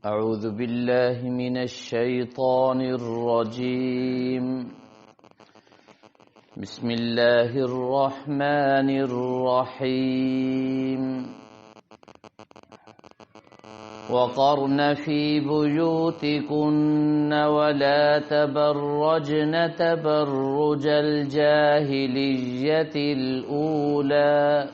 أعوذ بالله من الشيطان الرجيم بسم الله الرحمن الرحيم وقرن في بيوتكن ولا تبرجن تبرج الجاهلية الأولى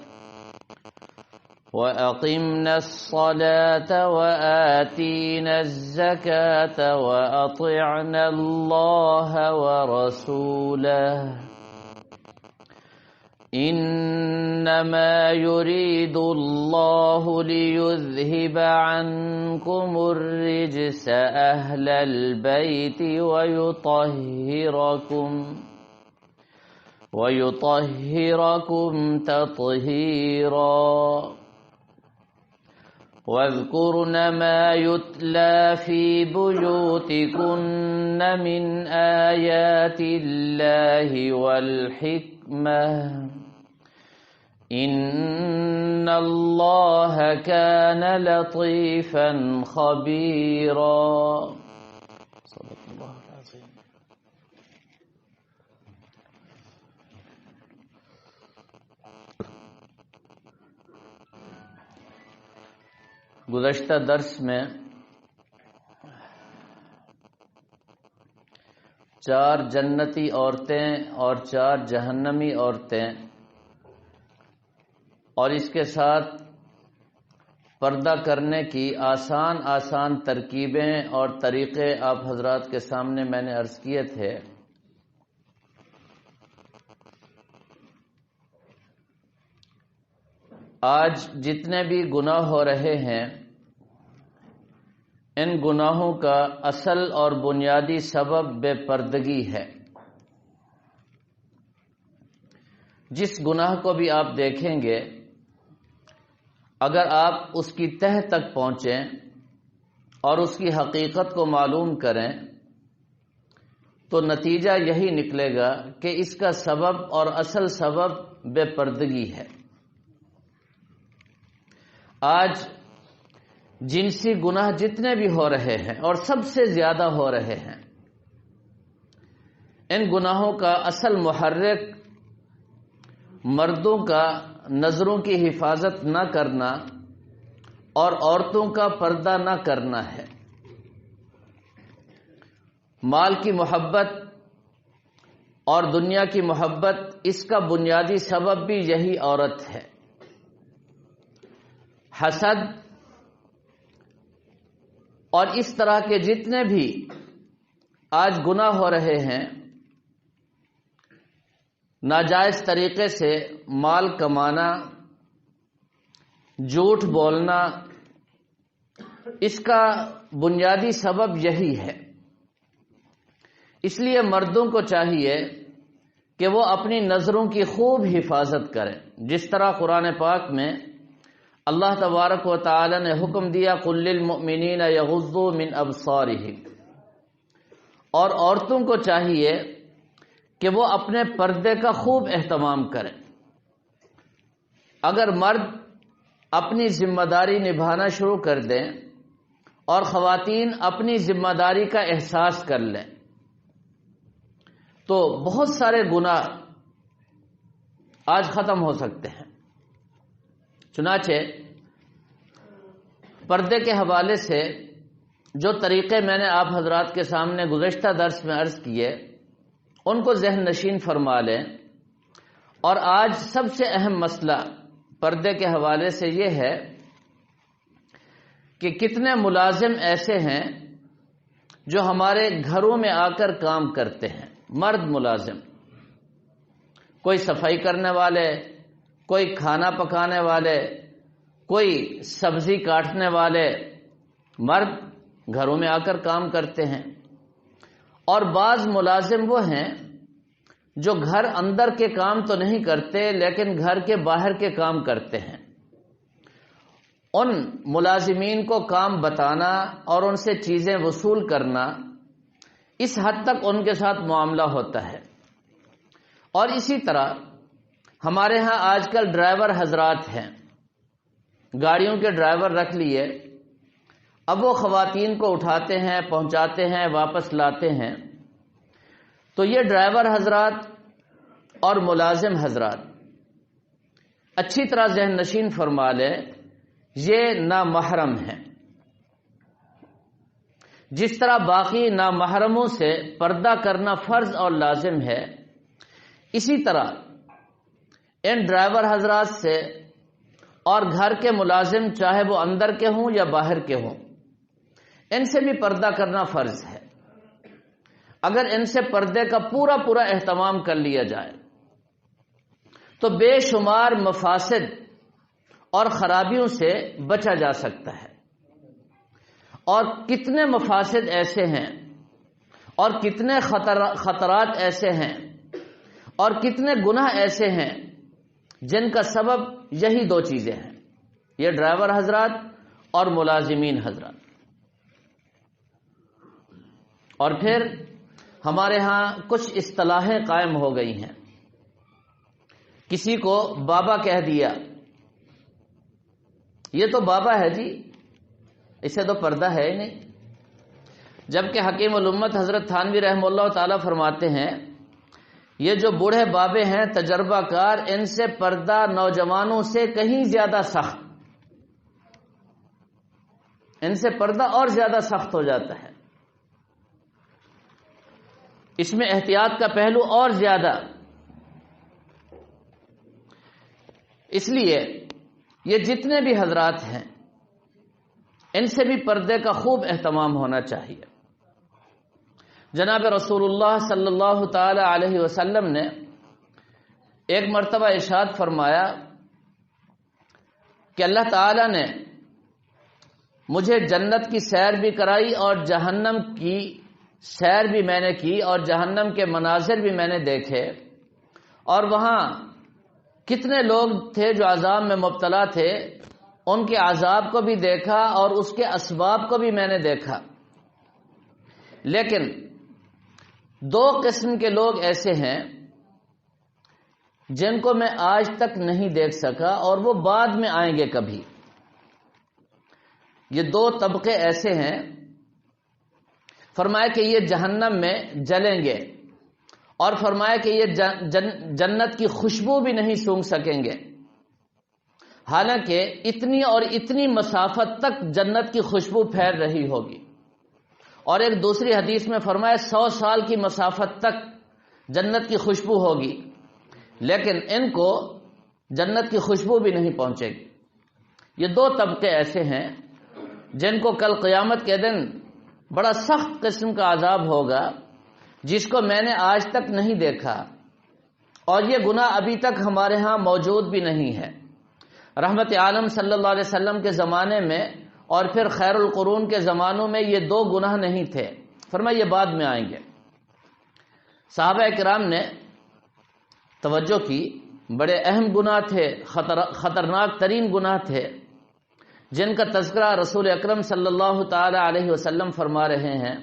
وأقمنا الصلاة وآتينا الزكاة وأطعنا الله ورسوله إنما يريد الله ليذهب عنكم الرجس أهل البيت ويطهركم تطهيرا واذكرن ما يتلى في بيوتكن من آيات الله والحكمة إن الله كان لطيفا خبيرا صدق الله العظيم. گزشتہ درس میں 4 جنتی عورتیں اور 4 جہنمی عورتیں اور اس کے ساتھ پردہ کرنے کی آسان ترکیبیں اور طریقے آپ حضرات کے سامنے میں نے عرض کیے تھے. آج جتنے بھی گناہ ہو رہے ہیں ان گناہوں کا اصل اور بنیادی سبب بے پردگی ہے. جس گناہ کو بھی آپ دیکھیں گے اگر آپ اس کی تہ تک پہنچیں اور اس کی حقیقت کو معلوم کریں تو نتیجہ یہی نکلے گا کہ اس کا سبب اور اصل سبب بے پردگی ہے. آج جنسی گناہ جتنے بھی ہو رہے ہیں اور سب سے زیادہ ہو رہے ہیں ان گناہوں کا اصل محرک مردوں کا نظروں کی حفاظت نہ کرنا اور عورتوں کا پردہ نہ کرنا ہے. مال کی محبت اور دنیا کی محبت اس کا بنیادی سبب بھی یہی عورت ہے. حسد اور اس طرح کے جتنے بھی آج گناہ ہو رہے ہیں ناجائز طریقے سے مال کمانا جھوٹ بولنا اس کا بنیادی سبب یہی ہے. اس لیے مردوں کو چاہیے کہ وہ اپنی نظروں کی خوب حفاظت کریں جس طرح قرآن پاک میں اللہ تبارک و تعالی نے حکم دیا قل للمؤمنین یغضوا من ابصارہم. اور عورتوں کو چاہیے کہ وہ اپنے پردے کا خوب اہتمام کریں. اگر مرد اپنی ذمہ داری نبھانا شروع کر دیں اور خواتین اپنی ذمہ داری کا احساس کر لیں تو بہت سارے گناہ آج ختم ہو سکتے ہیں. چنانچہ پردے کے حوالے سے جو طریقے میں نے آپ حضرات کے سامنے گزشتہ درس میں عرض کیے ان کو ذہن نشین فرما لیں. اور آج سب سے اہم مسئلہ پردے کے حوالے سے یہ ہے کہ کتنے ملازم ایسے ہیں جو ہمارے گھروں میں آ کر کام کرتے ہیں. مرد ملازم، کوئی صفائی کرنے والے، کوئی کھانا پکانے والے، کوئی سبزی کاٹنے والے مرد گھروں میں آ کر کام کرتے ہیں. اور بعض ملازم وہ ہیں جو گھر اندر کے کام تو نہیں کرتے لیکن گھر کے باہر کے کام کرتے ہیں. ان ملازمین کو کام بتانا اور ان سے چیزیں وصول کرنا اس حد تک ان کے ساتھ معاملہ ہوتا ہے. اور اسی طرح ہمارے ہاں آج کل ڈرائیور حضرات ہیں، گاڑیوں کے ڈرائیور رکھ لیے اب وہ خواتین کو اٹھاتے ہیں، پہنچاتے ہیں، واپس لاتے ہیں. تو یہ ڈرائیور حضرات اور ملازم حضرات اچھی طرح ذہن نشین فرما لے، یہ نامحرم ہیں. جس طرح باقی نامحرموں سے پردہ کرنا فرض اور لازم ہے، اسی طرح ان ڈرائیور حضرات سے اور گھر کے ملازم چاہے وہ اندر کے ہوں یا باہر کے ہوں، ان سے بھی پردہ کرنا فرض ہے. اگر ان سے پردے کا پورا اہتمام کر لیا جائے تو بے شمار مفاسد اور خرابیوں سے بچا جا سکتا ہے. اور کتنے مفاسد ایسے ہیں اور کتنے خطرات ایسے ہیں اور کتنے گناہ ایسے ہیں جن کا سبب یہی دو چیزیں ہیں، یہ ڈرائیور حضرات اور ملازمین حضرات. اور پھر ہمارے ہاں کچھ اصطلاحیں قائم ہو گئی ہیں. کسی کو بابا کہہ دیا، یہ تو بابا ہے جی، اسے تو پردہ ہے ہی نہیں. جبکہ حکیم الامت حضرت تھانوی رحمہ اللہ تعالی فرماتے ہیں یہ جو بوڑھے بابے ہیں تجربہ کار، ان سے پردہ نوجوانوں سے کہیں زیادہ سخت، ان سے پردہ اور زیادہ سخت ہو جاتا ہے. اس میں احتیاط کا پہلو اور زیادہ. اس لیے یہ جتنے بھی حضرات ہیں ان سے بھی پردے کا خوب اہتمام ہونا چاہیے. جناب رسول اللہ صلی اللہ تعالی علیہ وسلم نے ایک مرتبہ ارشاد فرمایا کہ اللہ تعالی نے مجھے جنت کی سیر بھی کرائی اور جہنم کی سیر بھی میں نے کی اور جہنم کے مناظر بھی میں نے دیکھے، اور وہاں کتنے لوگ تھے جو عذاب میں مبتلا تھے، ان کے عذاب کو بھی دیکھا اور اس کے اسباب کو بھی میں نے دیکھا. لیکن دو قسم کے لوگ ایسے ہیں جن کو میں آج تک نہیں دیکھ سکا اور وہ بعد میں آئیں گے کبھی. یہ دو طبقے ایسے ہیں، فرمایا کہ یہ جہنم میں جلیں گے، اور فرمایا کہ یہ جنت کی خوشبو بھی نہیں سونگھ سکیں گے، حالانکہ اتنی اور اتنی مسافت تک جنت کی خوشبو پھیل رہی ہوگی. اور ایک دوسری حدیث میں فرمایا 100 سال کی مسافت تک جنت کی خوشبو ہوگی، لیکن ان کو جنت کی خوشبو بھی نہیں پہنچے گی. یہ دو طبقے ایسے ہیں جن کو کل قیامت کے دن بڑا سخت قسم کا عذاب ہوگا، جس کو میں نے آج تک نہیں دیکھا، اور یہ گناہ ابھی تک ہمارے ہاں موجود بھی نہیں ہے. رحمت عالم صلی اللہ علیہ وسلم کے زمانے میں اور پھر خیر القرون کے زمانوں میں یہ دو گناہ نہیں تھے. فرمایا یہ بعد میں آئیں گے. صحابہ کرام نے توجہ کی، بڑے اہم گناہ تھے، خطرناک ترین گناہ تھے، جن کا تذکرہ رسول اکرم صلی اللہ تعالی علیہ وسلم فرما رہے ہیں.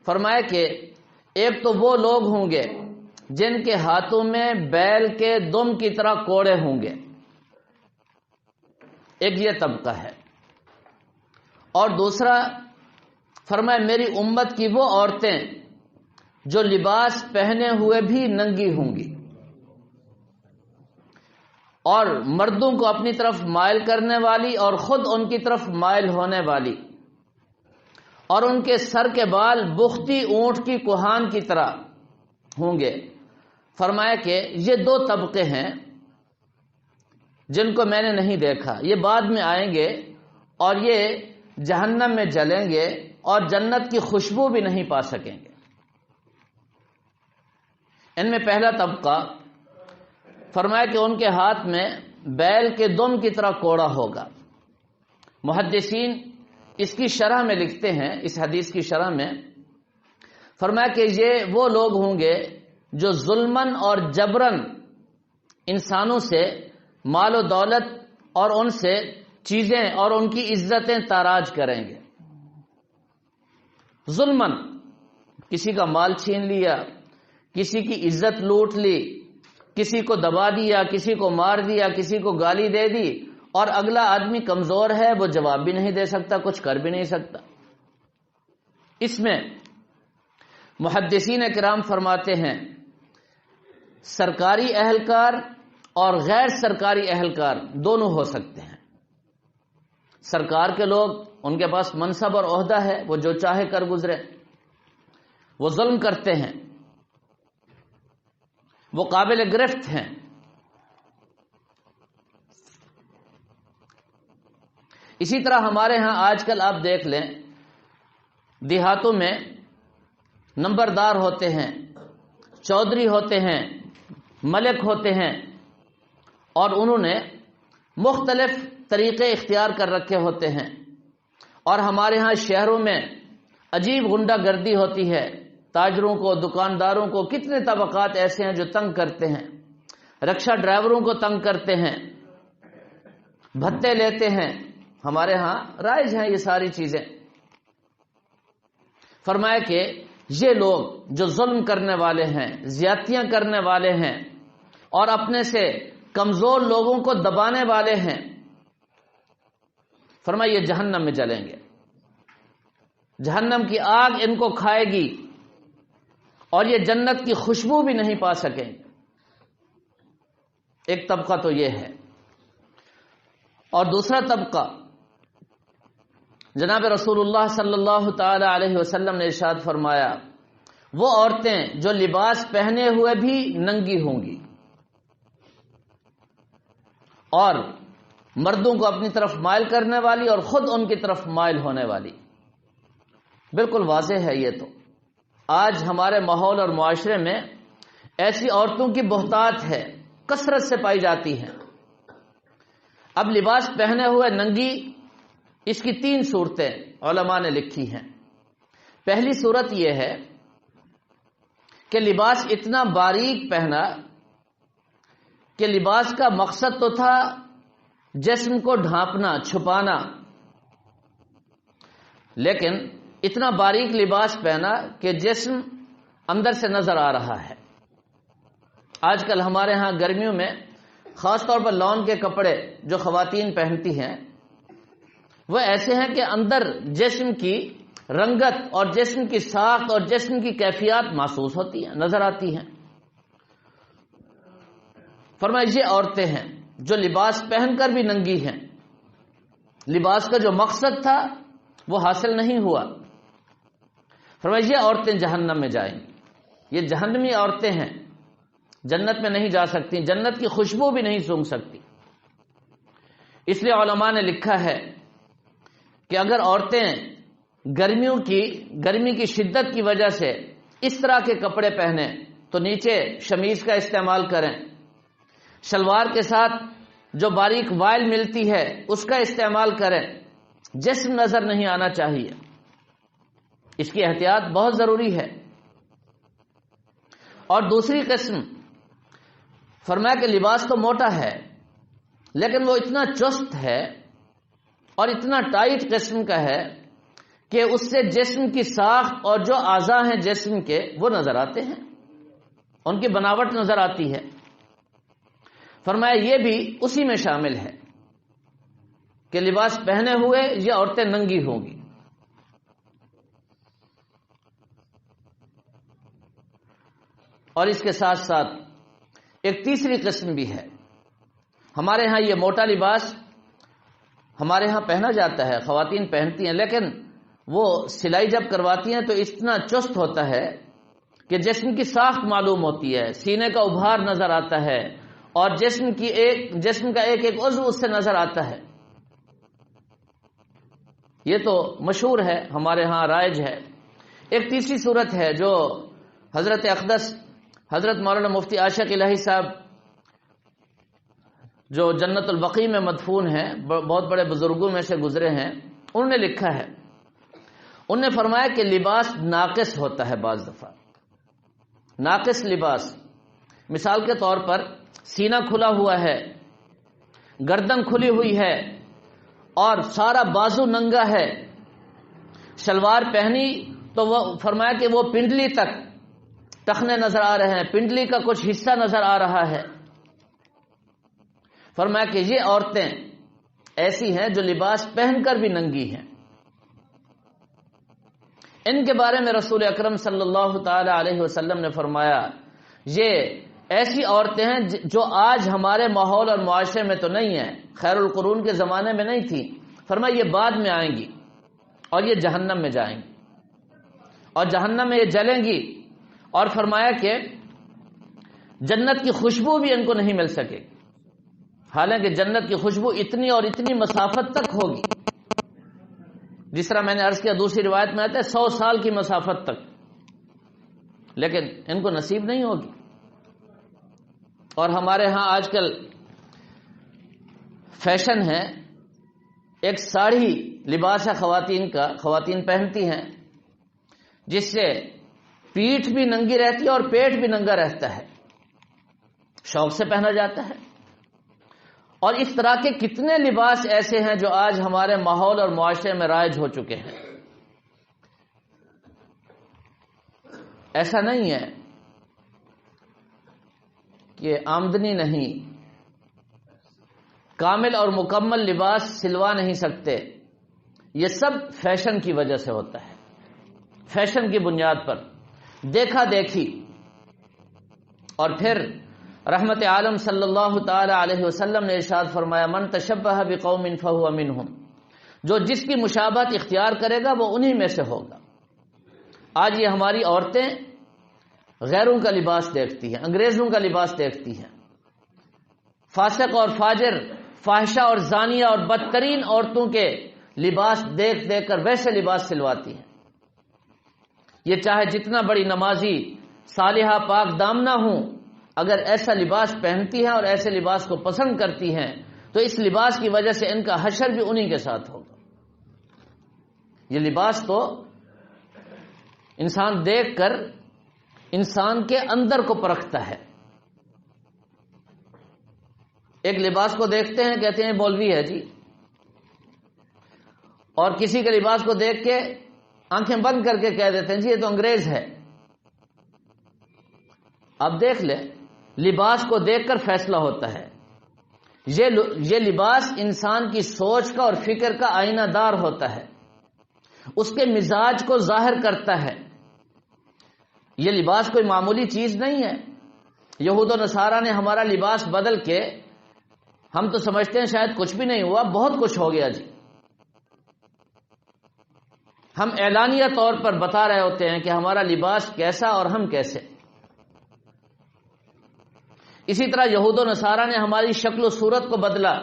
فرمایا کہ ایک تو وہ لوگ ہوں گے جن کے ہاتھوں میں بیل کے دم کی طرح کوڑے ہوں گے، ایک یہ طبقہ ہے. اور دوسرا فرمایا میری امت کی وہ عورتیں جو لباس پہنے ہوئے بھی ننگی ہوں گی، اور مردوں کو اپنی طرف مائل کرنے والی اور خود ان کی طرف مائل ہونے والی، اور ان کے سر کے بال بختی اونٹ کی کوہان کی طرح ہوں گے. فرمایا کہ یہ دو طبقے ہیں جن کو میں نے نہیں دیکھا، یہ بعد میں آئیں گے اور یہ جہنم میں جلیں گے اور جنت کی خوشبو بھی نہیں پا سکیں گے. ان میں پہلا طبقہ فرمایا کہ ان کے ہاتھ میں بیل کے دم کی طرح کوڑا ہوگا. محدثین اس کی شرح میں لکھتے ہیں، اس حدیث کی شرح میں فرمایا کہ یہ وہ لوگ ہوں گے جو ظلمن اور جبرن انسانوں سے مال و دولت اور ان سے چیزیں اور ان کی عزتیں تاراج کریں گے. ظلمن، کسی کا مال چھین لیا، کسی کی عزت لوٹ لی، کسی کو دبا دیا، کسی کو مار دیا، کسی کو گالی دے دی، اور اگلا آدمی کمزور ہے، وہ جواب بھی نہیں دے سکتا، کچھ کر بھی نہیں سکتا۔ اس میں محدثین کرام فرماتے ہیں سرکاری اہلکار اور غیر سرکاری اہلکار دونوں ہو سکتے ہیں۔ سرکار کے لوگ، ان کے پاس منصب اور عہدہ ہے، وہ جو چاہے کر گزرے، وہ ظلم کرتے ہیں، وہ قابل گرفت ہیں۔ اسی طرح ہمارے ہاں آج کل آپ دیکھ لیں، دیہاتوں میں نمبردار ہوتے ہیں، چودھری ہوتے ہیں، ملک ہوتے ہیں، اور انہوں نے مختلف طریقے اختیار کر رکھے ہوتے ہیں۔ اور ہمارے ہاں شہروں میں عجیب غنڈہ گردی ہوتی ہے، تاجروں کو، دکانداروں کو، کتنے طبقات ایسے ہیں جو تنگ کرتے ہیں، رکشہ ڈرائیوروں کو تنگ کرتے ہیں، بھتے لیتے ہیں۔ ہمارے ہاں رائج ہیں یہ ساری چیزیں۔ فرمایا کہ یہ لوگ جو ظلم کرنے والے ہیں، زیادتیاں کرنے والے ہیں، اور اپنے سے کمزور لوگوں کو دبانے والے ہیں، فرمایا یہ جہنم میں جلیں گے، جہنم کی آگ ان کو کھائے گی، اور یہ جنت کی خوشبو بھی نہیں پا سکیں۔ ایک طبقہ تو یہ ہے، اور دوسرا طبقہ جناب رسول اللہ صلی اللہ تعالی علیہ وسلم نے ارشاد فرمایا وہ عورتیں جو لباس پہنے ہوئے بھی ننگی ہوں گی، اور مردوں کو اپنی طرف مائل کرنے والی اور خود ان کی طرف مائل ہونے والی۔ بالکل واضح ہے یہ تو۔ آج ہمارے ماحول اور معاشرے میں ایسی عورتوں کی بہتات ہے، کثرت سے پائی جاتی ہیں۔ اب لباس پہنے ہوئے ننگی، اس کی 3 صورتیں علماء نے لکھی ہیں۔ پہلی صورت یہ ہے کہ لباس اتنا باریک پہنا کہ لباس کا مقصد تو تھا جسم کو ڈھانپنا، چھپانا، لیکن اتنا باریک لباس پہنا کہ جسم اندر سے نظر آ رہا ہے۔ آج کل ہمارے ہاں گرمیوں میں خاص طور پر لون کے کپڑے جو خواتین پہنتی ہیں وہ ایسے ہیں کہ اندر جسم کی رنگت اور جسم کی ساخت اور جسم کی کیفیات محسوس ہوتی ہیں، نظر آتی ہیں۔ فرمایا یہ عورتیں ہیں جو لباس پہن کر بھی ننگی ہیں، لباس کا جو مقصد تھا وہ حاصل نہیں ہوا۔ فرمایا یہ عورتیں جہنم میں جائیں گی، یہ جہنمی عورتیں ہیں، جنت میں نہیں جا سکتی، جنت کی خوشبو بھی نہیں سونگھ سکتی۔ اس لیے علماء نے لکھا ہے کہ اگر عورتیں گرمی کی شدت کی وجہ سے اس طرح کے کپڑے پہنیں تو نیچے شمیز کا استعمال کریں، شلوار کے ساتھ جو باریک وائل ملتی ہے اس کا استعمال کریں، جسم نظر نہیں آنا چاہیے، اس کی احتیاط بہت ضروری ہے۔ اور دوسری قسم فرمایا کہ لباس تو موٹا ہے لیکن وہ اتنا چست ہے اور اتنا ٹائٹ قسم کا ہے کہ اس سے جسم کی ساخت اور جو اعضاء ہیں جسم کے وہ نظر آتے ہیں، ان کی بناوٹ نظر آتی ہے۔ فرمایا یہ بھی اسی میں شامل ہے کہ لباس پہنے ہوئے یہ عورتیں ننگی ہوں گی۔ اور اس کے ساتھ ساتھ ایک تیسری قسم بھی ہے۔ ہمارے ہاں یہ موٹا لباس ہمارے ہاں پہنا جاتا ہے، خواتین پہنتی ہیں، لیکن وہ سلائی جب کرواتی ہیں تو اتنا چست ہوتا ہے کہ جسم کی ساخت معلوم ہوتی ہے، سینے کا ابھار نظر آتا ہے، اور جسم کا ایک ایک عضو اس سے نظر آتا ہے۔ یہ تو مشہور ہے، ہمارے ہاں رائج ہے۔ ایک تیسری صورت ہے جو حضرت اقدس حضرت مولانا مفتی عاشق الہی صاحب جو جنت البقیع میں مدفون ہیں، بہت بڑے بزرگوں میں سے گزرے ہیں، انہوں نے لکھا ہے، انہوں نے فرمایا کہ لباس ناقص ہوتا ہے بعض دفعہ، ناقص لباس، مثال کے طور پر سینہ کھلا ہوا ہے، گردن کھلی ہوئی ہے اور سارا بازو ننگا ہے، شلوار پہنی تو وہ فرمایا کہ وہ پنڈلی تک ٹخنے نظر آ رہے ہیں، پنڈلی کا کچھ حصہ نظر آ رہا ہے۔ فرمایا کہ یہ عورتیں ایسی ہیں جو لباس پہن کر بھی ننگی ہیں. ان کے بارے میں رسول اکرم صلی اللہ تعالی علیہ وسلم نے فرمایا یہ ایسی عورتیں ہیں جو آج ہمارے ماحول اور معاشرے میں تو نہیں ہیں، خیر القرون کے زمانے میں نہیں تھی. فرمایا یہ بعد میں آئیں گی اور یہ جہنم میں جائیں گی اور جہنم میں یہ جلیں گی. اور فرمایا کہ جنت کی خوشبو بھی ان کو نہیں مل سکے، حالانکہ جنت کی خوشبو اتنی اور اتنی مسافت تک ہوگی، جس طرح میں نے عرض کیا دوسری روایت میں آتا ہے 100 سال کی مسافت تک، لیکن ان کو نصیب نہیں ہوگی. اور ہمارے ہاں آج کل فیشن ہے، ایک ساڑھی لباس ہے خواتین کا، خواتین پہنتی ہیں، جس سے پیٹھ بھی ننگی رہتی ہے اور پیٹ بھی ننگا رہتا ہے، شوق سے پہنا جاتا ہے. اور اس طرح کے کتنے لباس ایسے ہیں جو آج ہمارے ماحول اور معاشرے میں رائج ہو چکے ہیں. ایسا نہیں ہے کہ آمدنی نہیں، کامل اور مکمل لباس سلوا نہیں سکتے، یہ سب فیشن کی وجہ سے ہوتا ہے، فیشن کی بنیاد پر دیکھا دیکھی. اور پھر رحمت عالم صلی اللہ تعالی علیہ وسلم نے ارشاد فرمایا من تشبہ بقوم فہو منہم، جو جس کی مشابہت اختیار کرے گا وہ انہی میں سے ہوگا. آج یہ ہماری عورتیں غیروں کا لباس دیکھتی ہیں، انگریزوں کا لباس دیکھتی ہیں، فاسق اور فاجر، فاحشہ اور زانیہ اور بدترین عورتوں کے لباس دیکھ دیکھ کر ویسے لباس سلواتی ہیں. یہ چاہے جتنا بڑی نمازی صالحہ پاک دامنہ ہوں، اگر ایسا لباس پہنتی ہیں اور ایسے لباس کو پسند کرتی ہیں تو اس لباس کی وجہ سے ان کا حشر بھی انہی کے ساتھ ہوگا. یہ لباس تو انسان دیکھ کر انسان کے اندر کو پرکھتا ہے. ایک لباس کو دیکھتے ہیں کہتے ہیں مولوی ہے جی، اور کسی کے لباس کو دیکھ کے آنکھیں بند کر کے کہہ دیتے ہیں جی یہ تو انگریز ہے. اب دیکھ لیں، لباس کو دیکھ کر فیصلہ ہوتا ہے. یہ لباس انسان کی سوچ کا اور فکر کا آئینہ دار ہوتا ہے، اس کے مزاج کو ظاہر کرتا ہے. یہ لباس کوئی معمولی چیز نہیں ہے. یہود و نصارہ نے ہمارا لباس بدل کے، ہم تو سمجھتے ہیں شاید کچھ بھی نہیں ہوا، بہت کچھ ہو گیا جی. ہم اعلانیہ طور پر بتا رہے ہوتے ہیں کہ ہمارا لباس کیسا اور ہم کیسے. اسی طرح یہود و نصارہ نے ہماری شکل و صورت کو بدلا.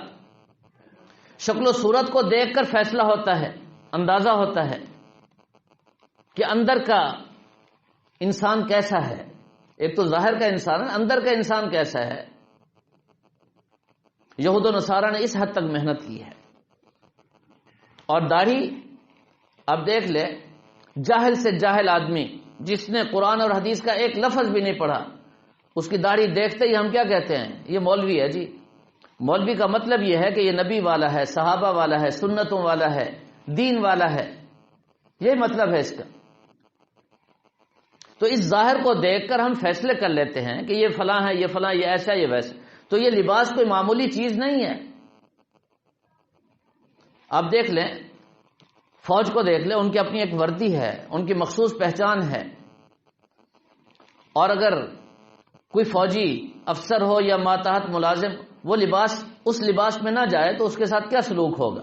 شکل و صورت کو دیکھ کر فیصلہ ہوتا ہے، اندازہ ہوتا ہے کہ اندر کا انسان کیسا ہے. ایک تو ظاہر کا انسان ہے، اندر کا انسان کیسا ہے. یہود و نصارہ نے اس حد تک محنت کی ہے. اور داڑھی، اب دیکھ لے، جاہل سے جاہل آدمی جس نے قرآن اور حدیث کا ایک لفظ بھی نہیں پڑھا، اس کی داڑھی دیکھتے ہی ہم کیا کہتے ہیں؟ یہ مولوی ہے جی. مولوی کا مطلب یہ ہے کہ یہ نبی والا ہے، صحابہ والا ہے، سنتوں والا ہے، دین والا ہے، یہ مطلب ہے اس کا. تو اس ظاہر کو دیکھ کر ہم فیصلے کر لیتے ہیں کہ یہ فلاں ہے، یہ فلاں، یہ ایسا، یہ ویسا. تو یہ لباس کوئی معمولی چیز نہیں ہے. آپ دیکھ لیں، فوج کو دیکھ لیں، ان کی اپنی ایک وردی ہے، ان کی مخصوص پہچان ہے. اور اگر کوئی فوجی افسر ہو یا ماتحت ملازم وہ اس لباس میں نہ جائے تو اس کے ساتھ کیا سلوک ہوگا؟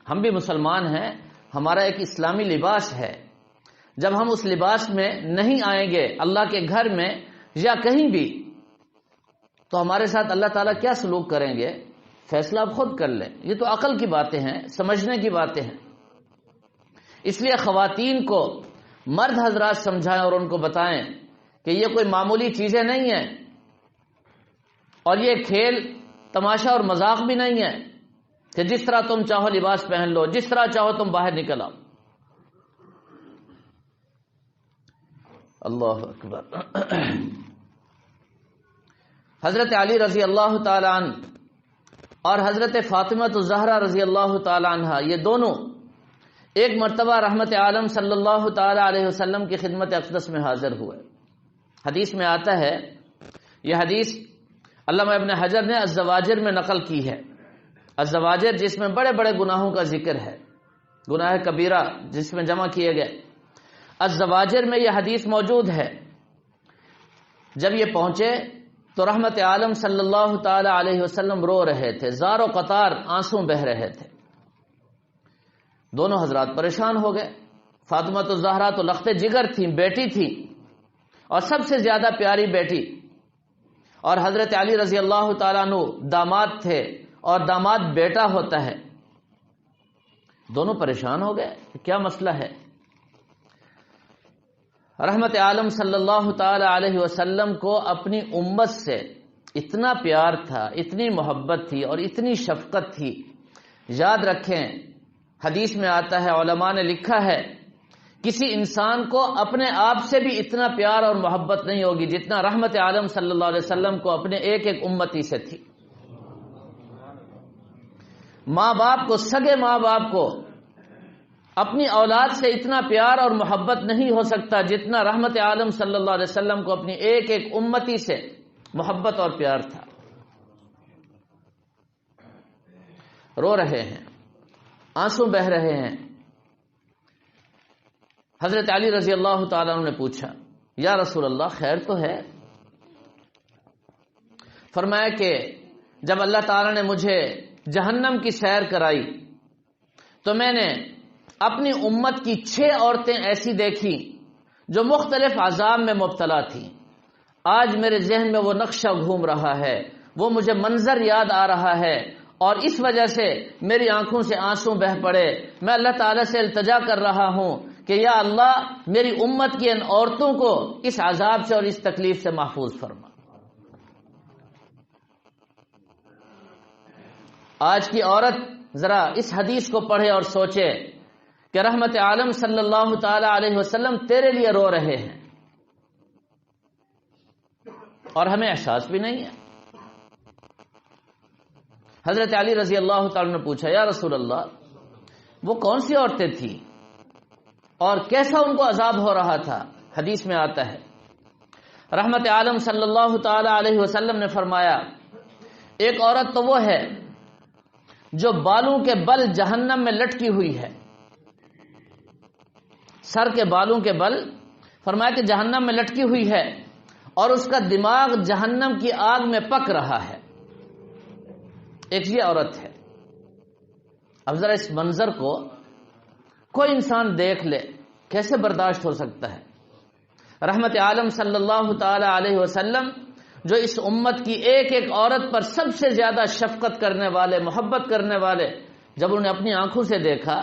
ہم بھی مسلمان ہیں، ہمارا ایک اسلامی لباس ہے. جب ہم اس لباس میں نہیں آئیں گے اللہ کے گھر میں یا کہیں بھی، تو ہمارے ساتھ اللہ تعالیٰ کیا سلوک کریں گے؟ فیصلہ آپ خود کر لیں. یہ تو عقل کی باتیں ہیں، سمجھنے کی باتیں ہیں. اس لیے خواتین کو مرد حضرات سمجھائیں اور ان کو بتائیں کہ یہ کوئی معمولی چیزیں نہیں ہیں، اور یہ کھیل تماشا اور مذاق بھی نہیں ہے کہ جس طرح تم چاہو لباس پہن لو، جس طرح چاہو تم باہر نکل آؤ. اللہ اکبر. حضرت علی رضی اللہ تعالی عنہ اور حضرت فاطمہ الزہرا رضی اللہ تعالی عنہ، یہ دونوں ایک مرتبہ رحمت عالم صلی اللہ تعالی علیہ وسلم کی خدمت اقدس میں حاضر ہوئے. حدیث میں آتا ہے، یہ حدیث علامہ ابن حجر نے الزواجر میں نقل کی ہے. الزواجر جس میں بڑے بڑے گناہوں کا ذکر ہے، گناہ کبیرہ جس میں جمع کیے گئے، الزواجر میں یہ حدیث موجود ہے۔ جب یہ پہنچے تو رحمت عالم صلی اللہ تعالی علیہ وسلم رو رہے تھے، زار و قطار آنسو بہ رہے تھے۔ دونوں حضرات پریشان ہو گئے۔ فاطمہ تو زہرا تو لخت جگر تھی، بیٹی تھی اور سب سے زیادہ پیاری بیٹی، اور حضرت علی رضی اللہ تعالیٰ عنہ داماد تھے اور داماد بیٹا ہوتا ہے۔ دونوں پریشان ہو گئے کہ کیا مسئلہ ہے۔ رحمت عالم صلی اللہ تعالی علیہ وسلم کو اپنی امت سے اتنا پیار تھا، اتنی محبت تھی اور اتنی شفقت تھی۔ یاد رکھیں، حدیث میں آتا ہے، علماء نے لکھا ہے، کسی انسان کو اپنے آپ سے بھی اتنا پیار اور محبت نہیں ہوگی جتنا رحمت عالم صلی اللہ علیہ وسلم کو اپنے ایک ایک امتی سے تھی۔ ماں باپ کو، سگے ماں باپ کو اپنی اولاد سے اتنا پیار اور محبت نہیں ہو سکتا جتنا رحمت عالم صلی اللہ علیہ وسلم کو اپنی ایک ایک امتی سے محبت اور پیار تھا۔ رو رہے ہیں، آنسو بہ رہے ہیں۔ حضرت علی رضی اللہ تعالیٰ عنہ نے پوچھا، یا رسول اللہ خیر تو ہے؟ فرمایا کہ جب اللہ تعالیٰ نے مجھے جہنم کی سیر کرائی تو میں نے اپنی امت کی 6 عورتیں ایسی دیکھی جو مختلف عذاب میں مبتلا تھیں۔ آج میرے ذہن میں وہ نقشہ گھوم رہا ہے، وہ مجھے منظر یاد آ رہا ہے، اور اس وجہ سے میری آنکھوں سے آنسو بہ پڑے۔ میں اللہ تعالیٰ سے التجا کر رہا ہوں کہ یا اللہ میری امت کی ان عورتوں کو اس عذاب سے اور اس تکلیف سے محفوظ فرما۔ آج کی عورت ذرا اس حدیث کو پڑھے اور سوچے کہ رحمت عالم صلی اللہ تعالی علیہ وسلم تیرے لیے رو رہے ہیں اور ہمیں احساس بھی نہیں ہے۔ حضرت علی رضی اللہ تعالی نے پوچھا، یا رسول اللہ وہ کون سی عورتیں تھیں اور کیسا ان کو عذاب ہو رہا تھا؟ حدیث میں آتا ہے، رحمت عالم صلی اللہ تعالی علیہ وسلم نے فرمایا، ایک عورت تو وہ ہے جو بالوں کے بل جہنم میں لٹکی ہوئی ہے، سر کے بالوں کے بل، فرمایا کہ جہنم میں لٹکی ہوئی ہے اور اس کا دماغ جہنم کی آگ میں پک رہا ہے۔ ایک یہ عورت ہے۔ اب ذرا اس منظر کو کوئی انسان دیکھ لے، کیسے برداشت ہو سکتا ہے؟ رحمت عالم صلی اللہ تعالی علیہ وسلم جو اس امت کی ایک ایک عورت پر سب سے زیادہ شفقت کرنے والے، محبت کرنے والے، جب انہیں اپنی آنکھوں سے دیکھا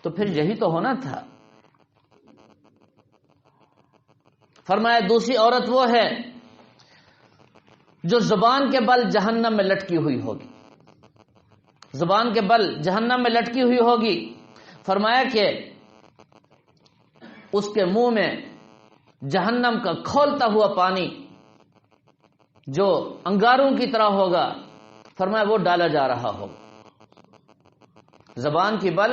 تو پھر یہی تو ہونا تھا۔ فرمایا دوسری عورت وہ ہے جو زبان کے بل جہنم میں لٹکی ہوئی ہوگی، زبان کے بل جہنم میں لٹکی ہوئی ہوگی۔ فرمایا کہ اس کے منہ میں جہنم کا کھولتا ہوا پانی جو انگاروں کی طرح ہوگا، فرمایا وہ ڈالا جا رہا ہوگا۔ زبان کی بل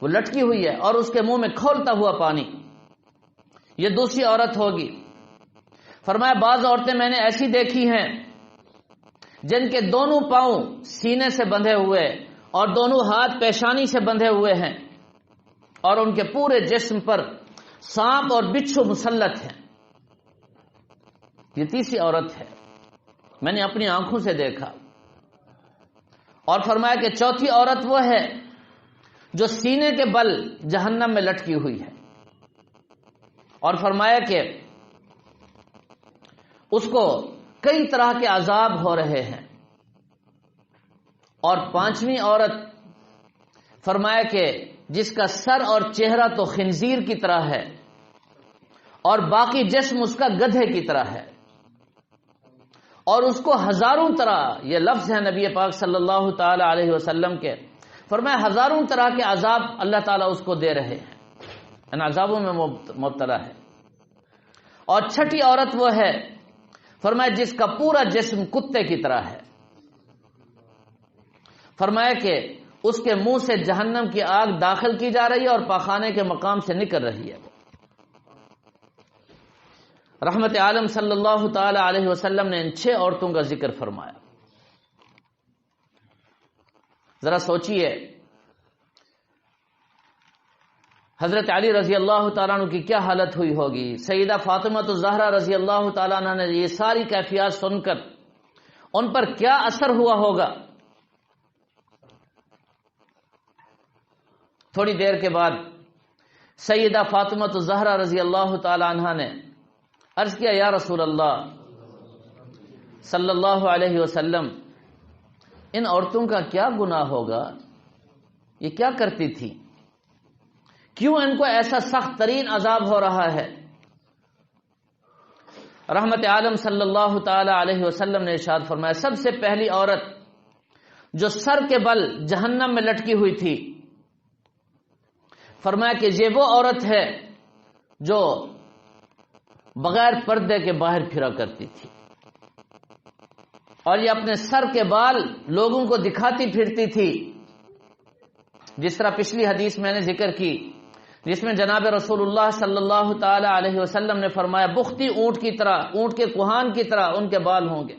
وہ لٹکی ہوئی ہے اور اس کے منہ میں کھولتا ہوا پانی، یہ دوسری عورت ہوگی۔ فرمایا بعض عورتیں میں نے ایسی دیکھی ہیں جن کے دونوں پاؤں سینے سے بندھے ہوئے اور دونوں ہاتھ پیشانی سے بندھے ہوئے ہیں اور ان کے پورے جسم پر سانپ اور بچھو مسلط ہیں۔ یہ تیسری عورت ہے، میں نے اپنی آنکھوں سے دیکھا۔ اور فرمایا کہ چوتھی عورت وہ ہے جو سینے کے بل جہنم میں لٹکی ہوئی ہے، اور فرمایا کہ اس کو کئی طرح کے عذاب ہو رہے ہیں۔ اور پانچویں عورت فرمایا کہ جس کا سر اور چہرہ تو خنزیر کی طرح ہے اور باقی جسم اس کا گدھے کی طرح ہے، اور اس کو ہزاروں طرح، یہ لفظ ہے نبی پاک صلی اللہ تعالی علیہ وسلم کے، فرمایا ہزاروں طرح کے عذاب اللہ تعالیٰ اس کو دے رہے ہیں، ان عذابوں میں مبتلا ہے۔ اور چھٹی عورت وہ ہے، فرمایا جس کا پورا جسم کتے کی طرح ہے، فرمایا کہ اس کے منہ سے جہنم کی آگ داخل کی جا رہی ہے اور پاخانے کے مقام سے نکل رہی ہے۔ رحمت عالم صلی اللہ تعالی علیہ وسلم نے ان 6 عورتوں کا ذکر فرمایا۔ ذرا سوچئے حضرت علی رضی اللہ تعالیٰ عنہ کی کیا حالت ہوئی ہوگی، سیدہ فاطمہ الزہرا رضی اللہ تعالیٰ عنہ نے یہ ساری کیفیات سن کر ان پر کیا اثر ہوا ہوگا۔ تھوڑی دیر کے بعد سیدہ فاطمہ الزہرا رضی اللہ تعالیٰ عنہ نے عرض کیا، یا رسول اللہ صلی اللہ علیہ وسلم، ان عورتوں کا کیا گناہ ہوگا، یہ کیا کرتی تھی، کیوں ان کو ایسا سخت ترین عذاب ہو رہا ہے؟ رحمت عالم صلی اللہ تعالی علیہ وسلم نے ارشاد فرمایا، سب سے پہلی عورت جو سر کے بل جہنم میں لٹکی ہوئی تھی، فرمایا کہ یہ وہ عورت ہے جو بغیر پردے کے باہر پھرا کرتی تھی، اور یہ اپنے سر کے بال لوگوں کو دکھاتی پھرتی تھی، جس طرح پچھلی حدیث میں نے ذکر کی جس میں جناب رسول اللہ صلی اللہ تعالی علیہ وسلم نے فرمایا، بختی اونٹ کی طرح، اونٹ کے کوہان کی طرح ان کے بال ہوں گے۔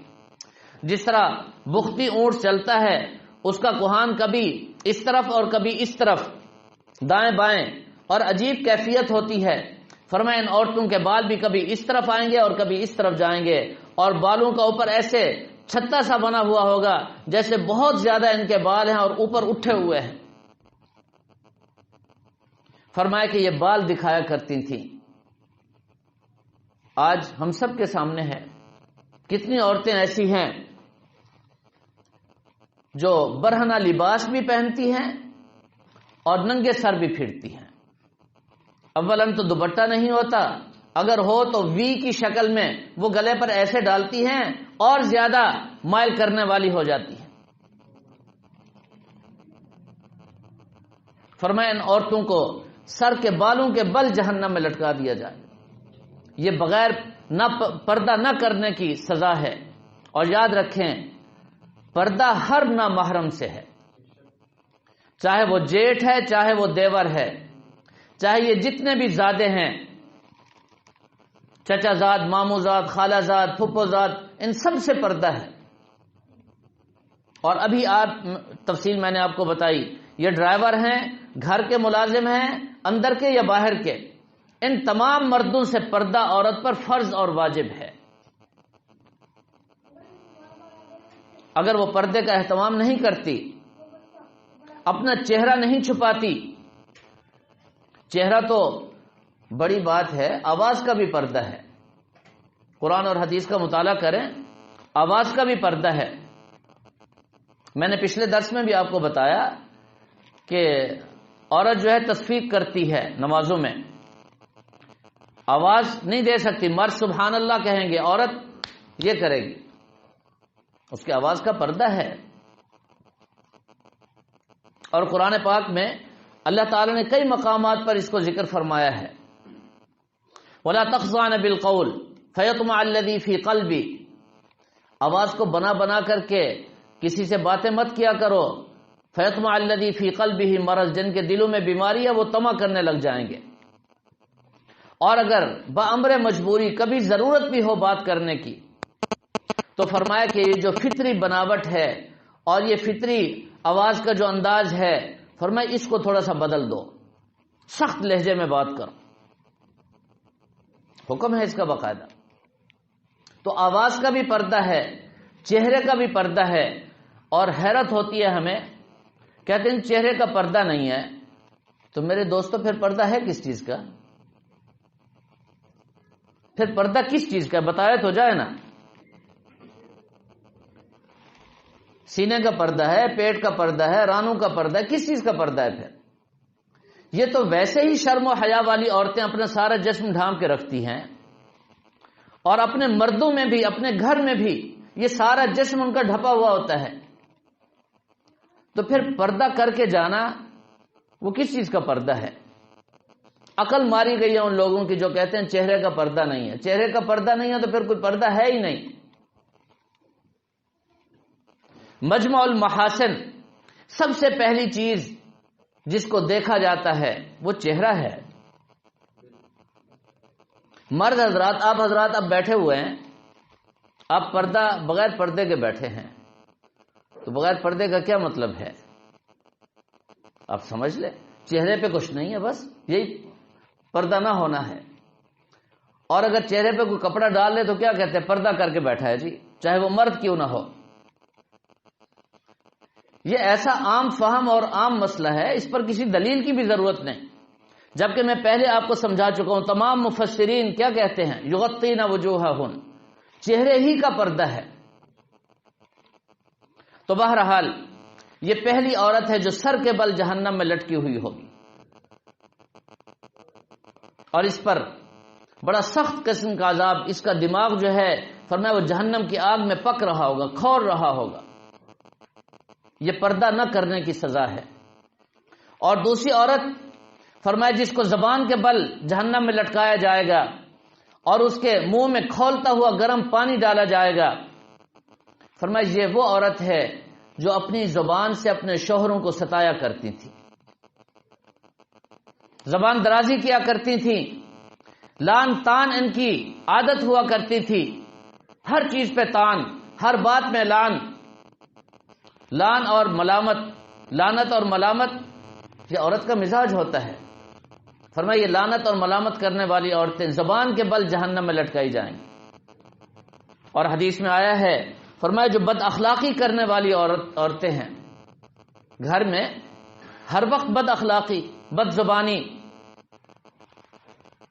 جس طرح بختی اونٹ چلتا ہے، اس کا کوہان کبھی اس طرف اور کبھی اس طرف، دائیں بائیں، اور عجیب کیفیت ہوتی ہے۔ فرمایا ان عورتوں کے بال بھی کبھی اس طرف آئیں گے اور کبھی اس طرف جائیں گے، اور بالوں کا اوپر ایسے چھتا سا بنا ہوا ہوگا جیسے بہت زیادہ ان کے بال ہیں اور اوپر اٹھے ہوئے ہیں۔ فرمایا کہ یہ بال دکھایا کرتی تھیں۔ آج ہم سب کے سامنے ہے، کتنی عورتیں ایسی ہیں جو برہنہ لباس بھی پہنتی ہیں اور ننگے سر بھی پھرتی ہیں۔ اولاً تو دوپٹہ نہیں ہوتا، اگر ہو تو وی کی شکل میں وہ گلے پر ایسے ڈالتی ہیں اور زیادہ مائل کرنے والی ہو جاتی ہیں۔ فرمایا ان عورتوں کو سر کے بالوں کے بل جہنم میں لٹکا دیا جائے، یہ بغیر پردہ نہ کرنے کی سزا ہے۔ اور یاد رکھیں، پردہ ہر نامحرم سے ہے، چاہے وہ جیٹھ ہے، چاہے وہ دیور ہے، چاہے یہ جتنے بھی زادے ہیں، چچا زاد، مامو زاد، خالہ زاد، پھپھو زاد، ان سب سے پردہ ہے۔ اور ابھی تفصیل میں نے آپ کو بتائی، یہ ڈرائیور ہیں، گھر کے ملازم ہیں، اندر کے یا باہر کے، ان تمام مردوں سے پردہ عورت پر فرض اور واجب ہے۔ اگر وہ پردے کا اہتمام نہیں کرتی، اپنا چہرہ نہیں چھپاتی، چہرہ تو بڑی بات ہے، آواز کا بھی پردہ ہے، قرآن اور حدیث کا مطالعہ کریں، آواز کا بھی پردہ ہے۔ میں نے پچھلے درس میں بھی آپ کو بتایا کہ عورت جو ہے تصفیق کرتی ہے نمازوں میں، آواز نہیں دے سکتی، مرد سبحان اللہ کہیں گے، عورت یہ کرے گی، اس کی آواز کا پردہ ہے۔ اور قرآن پاک میں اللہ تعالی نے کئی مقامات پر اس کو ذکر فرمایا ہے، وَلَا تَخْضَعْنَ بِالْقَوْلِ فَيَطْمَعَ الَّذِي فِي قَلْبِهِ، آواز کو بنا بنا کر کے کسی سے باتیں مت کیا کرو، فَيَطْمَعَ الَّذِي فِي قَلْبِهِ مرض، جن کے دلوں میں بیماری ہے وہ طمع کرنے لگ جائیں گے۔ اور اگر بامر مجبوری کبھی ضرورت بھی ہو بات کرنے کی، تو فرمایا کہ یہ جو فطری بناوٹ ہے اور یہ فطری آواز کا جو انداز ہے، فرمایا اس کو تھوڑا سا بدل دو، سخت لہجے میں بات کرو، حکم ہے اس کا باقاعدہ۔ تو آواز کا بھی پردہ ہے، چہرے کا بھی پردہ ہے۔ اور حیرت ہوتی ہے ہمیں، کہتے ہیں چہرے کا پردہ نہیں ہے، تو میرے دوستو پھر پردہ ہے کس چیز کا؟ پھر پردہ کس چیز کا بتایا تو جائے نا۔ سینے کا پردہ ہے، پیٹ کا پردہ ہے، رانوں کا پردہ ہے، کس چیز کا پردہ ہے پھر؟ یہ تو ویسے ہی شرم و حیا والی عورتیں اپنا سارا جسم ڈھانپ کے رکھتی ہیں، اور اپنے مردوں میں بھی، اپنے گھر میں بھی یہ سارا جسم ان کا ڈھپا ہوا ہوتا ہے، تو پھر پردہ کر کے جانا وہ کس چیز کا پردہ ہے؟ عقل ماری گئی ہے ان لوگوں کی جو کہتے ہیں چہرے کا پردہ نہیں ہے۔ چہرے کا پردہ نہیں ہے تو پھر کوئی پردہ ہے ہی نہیں۔ مجمع المحاسن، سب سے پہلی چیز جس کو دیکھا جاتا ہے وہ چہرہ ہے۔ مرد حضرات، آپ حضرات اب بیٹھے ہوئے ہیں، آپ بغیر پردے کے بیٹھے ہیں، تو بغیر پردے کا کیا مطلب ہے؟ آپ سمجھ لیں چہرے پہ کچھ نہیں ہے، بس یہی پردہ نہ ہونا ہے. اور اگر چہرے پہ کوئی کپڑا ڈال لے تو کیا کہتے ہیں؟ پردہ کر کے بیٹھا ہے جی، چاہے وہ مرد کیوں نہ ہو. یہ ایسا عام فہم اور عام مسئلہ ہے، اس پر کسی دلیل کی بھی ضرورت نہیں، جبکہ میں پہلے آپ کو سمجھا چکا ہوں تمام مفسرین کیا کہتے ہیں؟ یغطین وجوہہن، چہرے ہی کا پردہ ہے. تو بہرحال یہ پہلی عورت ہے جو سر کے بل جہنم میں لٹکی ہوئی ہوگی، اور اس پر بڑا سخت قسم کا عذاب، اس کا دماغ جو ہے فرمایا وہ جہنم کی آگ میں پک رہا ہوگا، کھول رہا ہوگا. یہ پردہ نہ کرنے کی سزا ہے. اور دوسری عورت فرمایا جس کو زبان کے بل جہنم میں لٹکایا جائے گا اور اس کے منہ میں کھولتا ہوا گرم پانی ڈالا جائے گا، فرمایا یہ وہ عورت ہے جو اپنی زبان سے اپنے شوہروں کو ستایا کرتی تھی، زبان درازی کیا کرتی تھی، لان تان ان کی عادت ہوا کرتی تھی، ہر چیز پہ تان، ہر بات میں لان اور ملامت، لعنت اور ملامت یہ عورت کا مزاج ہوتا ہے. فرمایا یہ لعنت اور ملامت کرنے والی عورتیں زبان کے بل جہنم میں لٹکائی جائیں گی. اور حدیث میں آیا ہے فرمایا جو بد اخلاقی کرنے والی عورتیں ہیں گھر میں، ہر وقت بد اخلاقی، بد زبانی،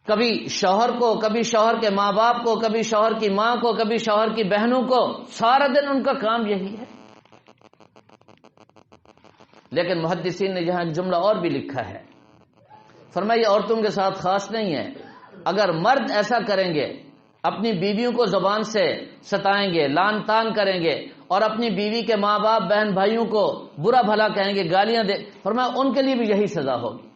کبھی شوہر کو، کبھی شوہر کے ماں باپ کو، کبھی شوہر کی ماں کو، کبھی شوہر کی بہنوں کو، سارا دن ان کا کام یہی ہے. لیکن محدثین نے یہاں جملہ اور بھی لکھا ہے، فرمایا یہ عورتوں کے ساتھ خاص نہیں ہے. اگر مرد ایسا کریں گے، اپنی بیویوں کو زبان سے ستائیں گے، لان تان کریں گے، اور اپنی بیوی کے ماں باپ بہن بھائیوں کو برا بھلا کہیں گے، گالیاں دے، فرمایا ان کے لیے بھی یہی سزا ہوگی.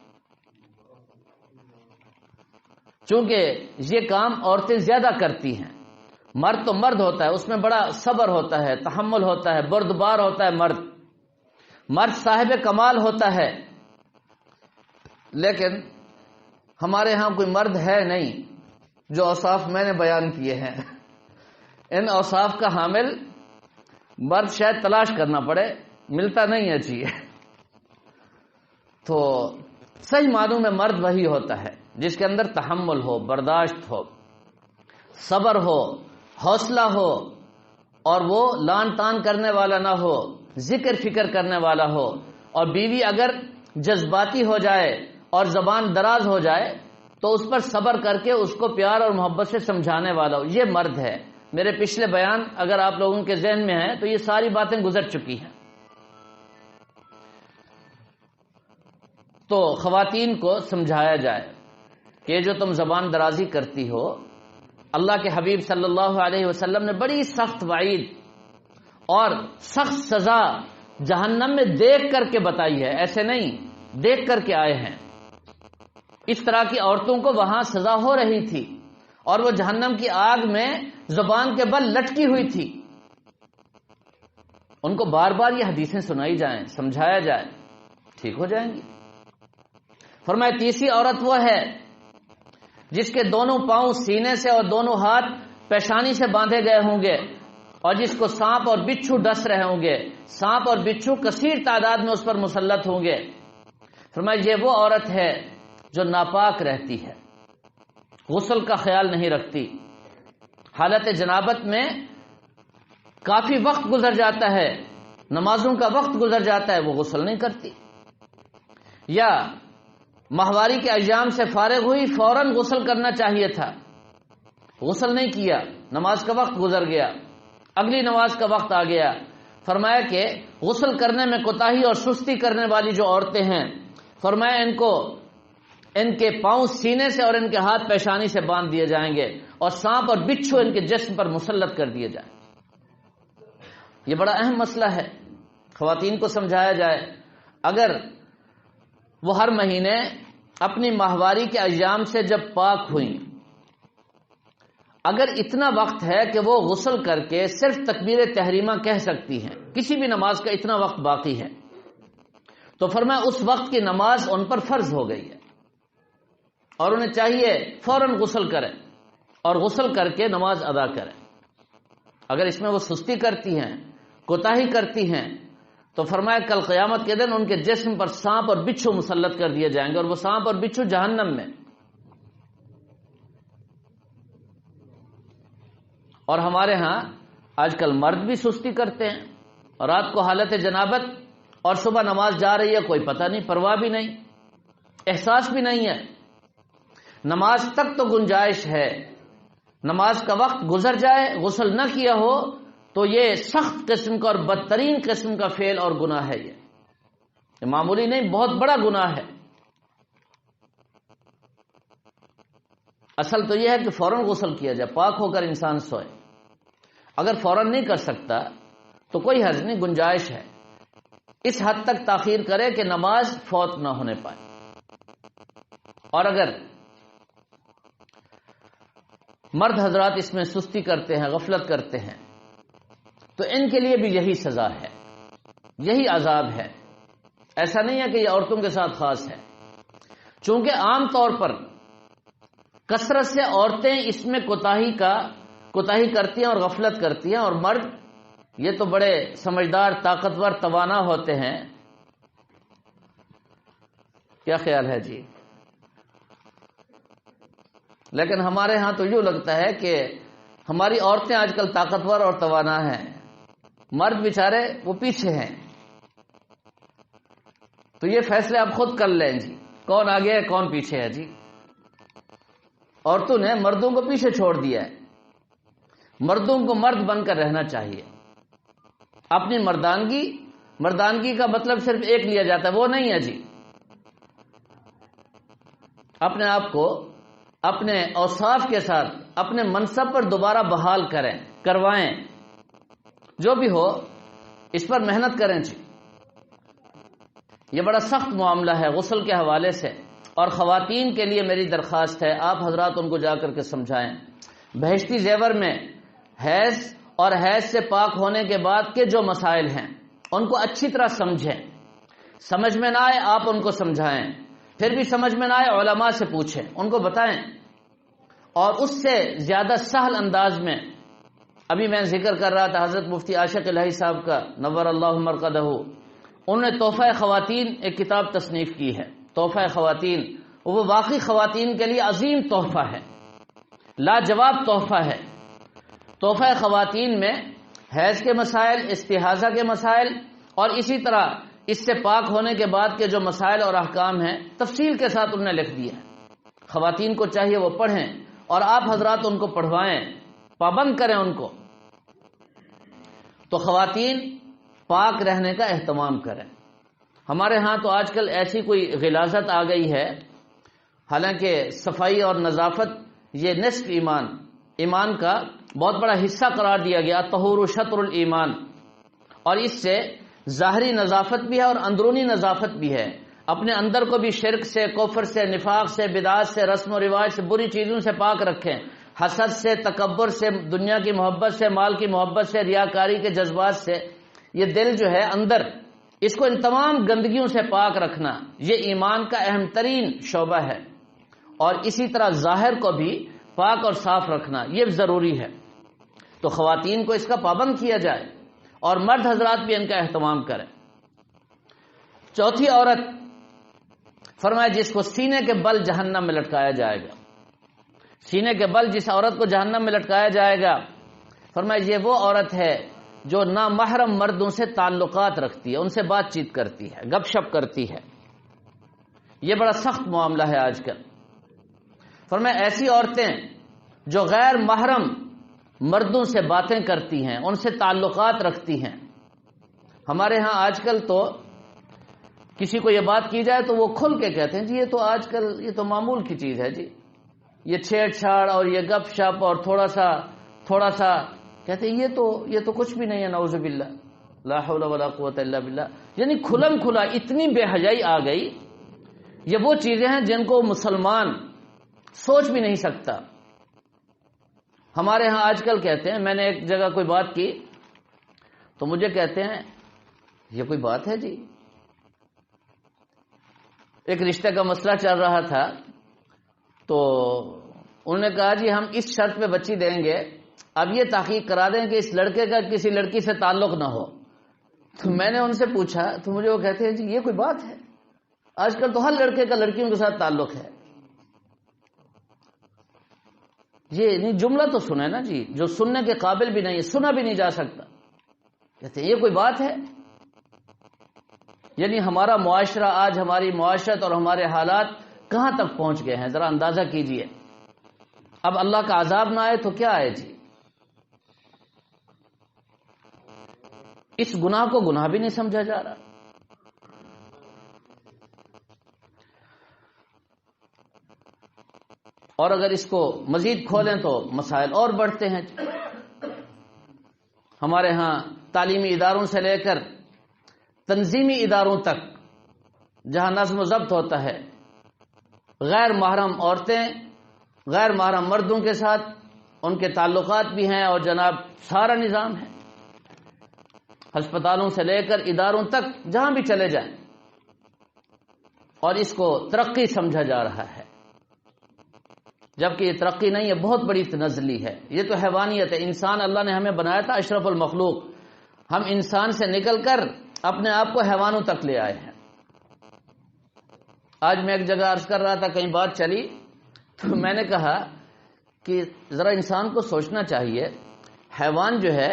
چونکہ یہ کام عورتیں زیادہ کرتی ہیں. مرد تو مرد ہوتا ہے، اس میں بڑا صبر ہوتا ہے، تحمل ہوتا ہے، بردبار ہوتا ہے. مرد صاحب کمال ہوتا ہے. لیکن ہمارے ہاں کوئی مرد ہے نہیں جو اوصاف میں نے بیان کیے ہیں. ان اوصاف کا حامل مرد شاید تلاش کرنا پڑے، ملتا نہیں ہے چیز. تو صحیح معنوں میں مرد وہی ہوتا ہے جس کے اندر تحمل ہو، برداشت ہو، صبر ہو، حوصلہ ہو، اور وہ لان تان کرنے والا نہ ہو، ذکر فکر کرنے والا ہو. اور بیوی اگر جذباتی ہو جائے اور زبان دراز ہو جائے تو اس پر صبر کر کے اس کو پیار اور محبت سے سمجھانے والا ہو. یہ مرد ہے. میرے پچھلے بیان اگر آپ لوگوں کے ذہن میں ہیں تو یہ ساری باتیں گزر چکی ہیں. تو خواتین کو سمجھایا جائے کہ جو تم زبان درازی کرتی ہو، اللہ کے حبیب صلی اللہ علیہ وسلم نے بڑی سخت وعید اور سخت سزا جہنم میں دیکھ کر کے بتائی ہے، ایسے نہیں دیکھ کر کے آئے ہیں. اس طرح کی عورتوں کو وہاں سزا ہو رہی تھی اور وہ جہنم کی آگ میں زبان کے بل لٹکی ہوئی تھی. ان کو بار بار یہ حدیثیں سنائی جائیں، سمجھایا جائے، ٹھیک ہو جائیں گی. فرمایا تیسری عورت وہ ہے جس کے دونوں پاؤں سینے سے اور دونوں ہاتھ پیشانی سے باندھے گئے ہوں گے اور جس کو سانپ اور بچھو ڈس رہے ہوں گے. سانپ اور بچھو کثیر تعداد میں اس پر مسلط ہوں گے. فرمایا یہ وہ عورت ہے جو ناپاک رہتی ہے، غسل کا خیال نہیں رکھتی، حالت جنابت میں کافی وقت گزر جاتا ہے، نمازوں کا وقت گزر جاتا ہے، وہ غسل نہیں کرتی. یا ماہواری کے ایام سے فارغ ہوئی فوراً غسل کرنا چاہیے تھا، غسل نہیں کیا، نماز کا وقت گزر گیا، اگلی نماز کا وقت آ گیا. فرمایا کہ غسل کرنے میں کوتاہی اور سستی کرنے والی جو عورتیں ہیں، فرمایا ان کے پاؤں سینے سے اور ان کے ہاتھ پیشانی سے باندھ دیے جائیں گے اور سانپ اور بچھو ان کے جسم پر مسلط کر دیے جائیں. یہ بڑا اہم مسئلہ ہے، خواتین کو سمجھایا جائے. اگر وہ ہر مہینے اپنی ماہواری کے ایام سے جب پاک ہوئیں، اگر اتنا وقت ہے کہ وہ غسل کر کے صرف تکبیر تحریمہ کہہ سکتی ہیں، کسی بھی نماز کا اتنا وقت باقی ہے، تو فرمایا اس وقت کی نماز ان پر فرض ہو گئی ہے اور انہیں چاہیے فوراً غسل کریں اور غسل کر کے نماز ادا کریں. اگر اس میں وہ سستی کرتی ہیں، کوتاہی کرتی ہیں، تو فرمایا کل قیامت کے دن ان کے جسم پر سانپ اور بچھو مسلط کر دیے جائیں گے، اور وہ سانپ اور بچھو جہنم میں۔ اور ہمارے ہاں آج کل مرد بھی سستی کرتے ہیں، رات کو حالت جنابت اور صبح نماز جا رہی ہے، کوئی پتہ نہیں، پرواہ بھی نہیں، احساس بھی نہیں ہے۔ نماز تک تو گنجائش ہے، نماز کا وقت گزر جائے، غسل نہ کیا ہو تو یہ سخت قسم کا اور بدترین قسم کا فعل اور گناہ ہے۔ یہ معمولی نہیں، بہت بڑا گناہ ہے۔ اصل تو یہ ہے کہ فوراً غسل کیا جائے، پاک ہو کر انسان سوئے۔ اگر فوراً نہیں کر سکتا تو کوئی حرج نہیں، گنجائش ہے، اس حد تک تاخیر کرے کہ نماز فوت نہ ہونے پائے۔ اور اگر مرد حضرات اس میں سستی کرتے ہیں، غفلت کرتے ہیں، تو ان کے لیے بھی یہی سزا ہے، یہی عذاب ہے۔ ایسا نہیں ہے کہ یہ عورتوں کے ساتھ خاص ہے، چونکہ عام طور پر کثرت سے عورتیں اس میں کوتاہی کرتی ہیں اور غفلت کرتی ہیں، اور مرد یہ تو بڑے سمجھدار، طاقتور، توانا ہوتے ہیں۔ کیا خیال ہے جی؟ لیکن ہمارے ہاں تو یوں لگتا ہے کہ ہماری عورتیں آج کل طاقتور اور توانا ہیں، مرد بیچارے وہ پیچھے ہیں۔ تو یہ فیصلے آپ خود کر لیں جی، کون آگے ہے کون پیچھے ہے جی۔ عورتوں نے مردوں کو پیچھے چھوڑ دیا ہے، مردوں کو مرد بن کر رہنا چاہیے۔ اپنی مردانگی کا مطلب صرف ایک لیا جاتا ہے، وہ نہیں ہے جی۔ اپنے آپ کو اپنے اوصاف کے ساتھ اپنے منصب پر دوبارہ بحال کروائیں، جو بھی ہو اس پر محنت کریں جی۔ یہ بڑا سخت معاملہ ہے غسل کے حوالے سے، اور خواتین کے لیے میری درخواست ہے آپ حضرات ان کو جا کر کے سمجھائیں۔ بہشتی زیور میں حیض اور حیض سے پاک ہونے کے بعد کے جو مسائل ہیں ان کو اچھی طرح سمجھیں، سمجھ میں نہ آئے آپ ان کو سمجھائیں، پھر بھی سمجھ میں نہ آئے علماء سے پوچھیں، ان کو بتائیں۔ اور اس سے زیادہ سہل انداز میں ابھی میں ذکر کر رہا تھا حضرت مفتی عاشق الہی صاحب کا نور اللہ مرقدہ، انہوں نے تحفہ خواتین ایک کتاب تصنیف کی ہے، تحفہ خواتین۔ وہ واقعی خواتین کے لیے عظیم تحفہ ہے، لاجواب تحفہ ہے۔ تحفہ خواتین میں حیض کے مسائل، استحاضہ کے مسائل، اور اسی طرح اس سے پاک ہونے کے بعد کے جو مسائل اور احکام ہیں تفصیل کے ساتھ انہوں نے لکھ دیا ہے۔ خواتین کو چاہیے وہ پڑھیں، اور آپ حضرات ان کو پڑھوائیں، پابند کریں ان کو۔ تو خواتین پاک رہنے کا اہتمام کریں۔ ہمارے ہاں تو آج کل ایسی کوئی غلاظت آ گئی ہے، حالانکہ صفائی اور نظافت یہ نصف ایمان کا بہت بڑا حصہ قرار دیا گیا، طہور شطر الایمان، اور اس سے ظاہری نظافت بھی ہے اور اندرونی نظافت بھی ہے۔ اپنے اندر کو بھی شرک سے، کفر سے، نفاق سے، بدعات سے، رسم و رواج سے، بری چیزوں سے پاک رکھیں، حسد سے، تکبر سے، دنیا کی محبت سے، مال کی محبت سے، ریاکاری کے جذبات سے۔ یہ دل جو ہے اندر، اس کو ان تمام گندگیوں سے پاک رکھنا یہ ایمان کا اہم ترین شعبہ ہے، اور اسی طرح ظاہر کو بھی پاک اور صاف رکھنا یہ ضروری ہے۔ تو خواتین کو اس کا پابند کیا جائے، اور مرد حضرات بھی ان کا اہتمام کریں۔ چوتھی عورت فرمایا جس کو سینے کے بل جہنم میں لٹکایا جائے گا، سینے کے بل جس عورت کو جہنم میں لٹکایا جائے گا، فرمایا یہ وہ عورت ہے جو نامحرم مردوں سے تعلقات رکھتی ہے، ان سے بات چیت کرتی ہے، گپ شپ کرتی ہے۔ یہ بڑا سخت معاملہ ہے آج کل۔ فرمایا ایسی عورتیں جو غیر محرم مردوں سے باتیں کرتی ہیں، ان سے تعلقات رکھتی ہیں۔ ہمارے ہاں آج کل تو کسی کو یہ بات کی جائے تو وہ کھل کے کہتے ہیں جی یہ تو آج کل یہ تو معمول کی چیز ہے جی، یہ چھیڑ چھاڑ اور یہ گپ شپ اور تھوڑا سا کہتے ہیں یہ تو کچھ بھی نہیں ہے، نعوذ باللہ، لا حول ولا قوت الا باللہ۔ یعنی کھلم کھلا اتنی بے حیائی آ گئی۔ یہ وہ چیزیں ہیں جن کو مسلمان سوچ بھی نہیں سکتا۔ ہمارے ہاں آج کل کہتے ہیں، میں نے ایک جگہ کوئی بات کی تو مجھے کہتے ہیں یہ کوئی بات ہے جی، ایک رشتے کا مسئلہ چل رہا تھا تو انہوں نے کہا جی ہم اس شرط پہ بچی دیں گے، اب یہ تحقیق کرا دیں کہ اس لڑکے کا کسی لڑکی سے تعلق نہ ہو۔ تو میں نے ان سے پوچھا تو مجھے وہ کہتے ہیں جی یہ کوئی بات ہے، آج کل تو ہر لڑکے کا لڑکیوں کے ساتھ تعلق ہے. یہ نہیں جملہ تو سنا ہے نا جی، جو سننے کے قابل بھی نہیں ہے، سنا بھی نہیں جا سکتا. کہتے ہیں یہ کوئی بات ہے؟ یعنی ہمارا معاشرہ آج، ہماری معاشرت اور ہمارے حالات کہاں تک پہنچ گئے ہیں، ذرا اندازہ کیجئے. اب اللہ کا عذاب نہ آئے تو کیا آئے جی؟ اس گناہ کو گناہ بھی نہیں سمجھا جا رہا. اور اگر اس کو مزید کھولیں تو مسائل اور بڑھتے ہیں. ہمارے ہاں تعلیمی اداروں سے لے کر تنظیمی اداروں تک جہاں نظم و ضبط ہوتا ہے، غیر محرم عورتیں غیر محرم مردوں کے ساتھ ان کے تعلقات بھی ہیں، اور جناب سارا نظام ہے، ہسپتالوں سے لے کر اداروں تک جہاں بھی چلے جائیں، اور اس کو ترقی سمجھا جا رہا ہے، جبکہ یہ ترقی نہیں ہے، بہت بڑی تنزلی ہے. یہ تو حیوانیت ہے. انسان اللہ نے ہمیں بنایا تھا اشرف المخلوق، ہم انسان سے نکل کر اپنے آپ کو حیوانوں تک لے آئے ہیں. آج میں ایک جگہ عرض کر رہا تھا، کہیں بات چلی تو میں نے کہا کہ ذرا انسان کو سوچنا چاہیے، حیوان جو ہے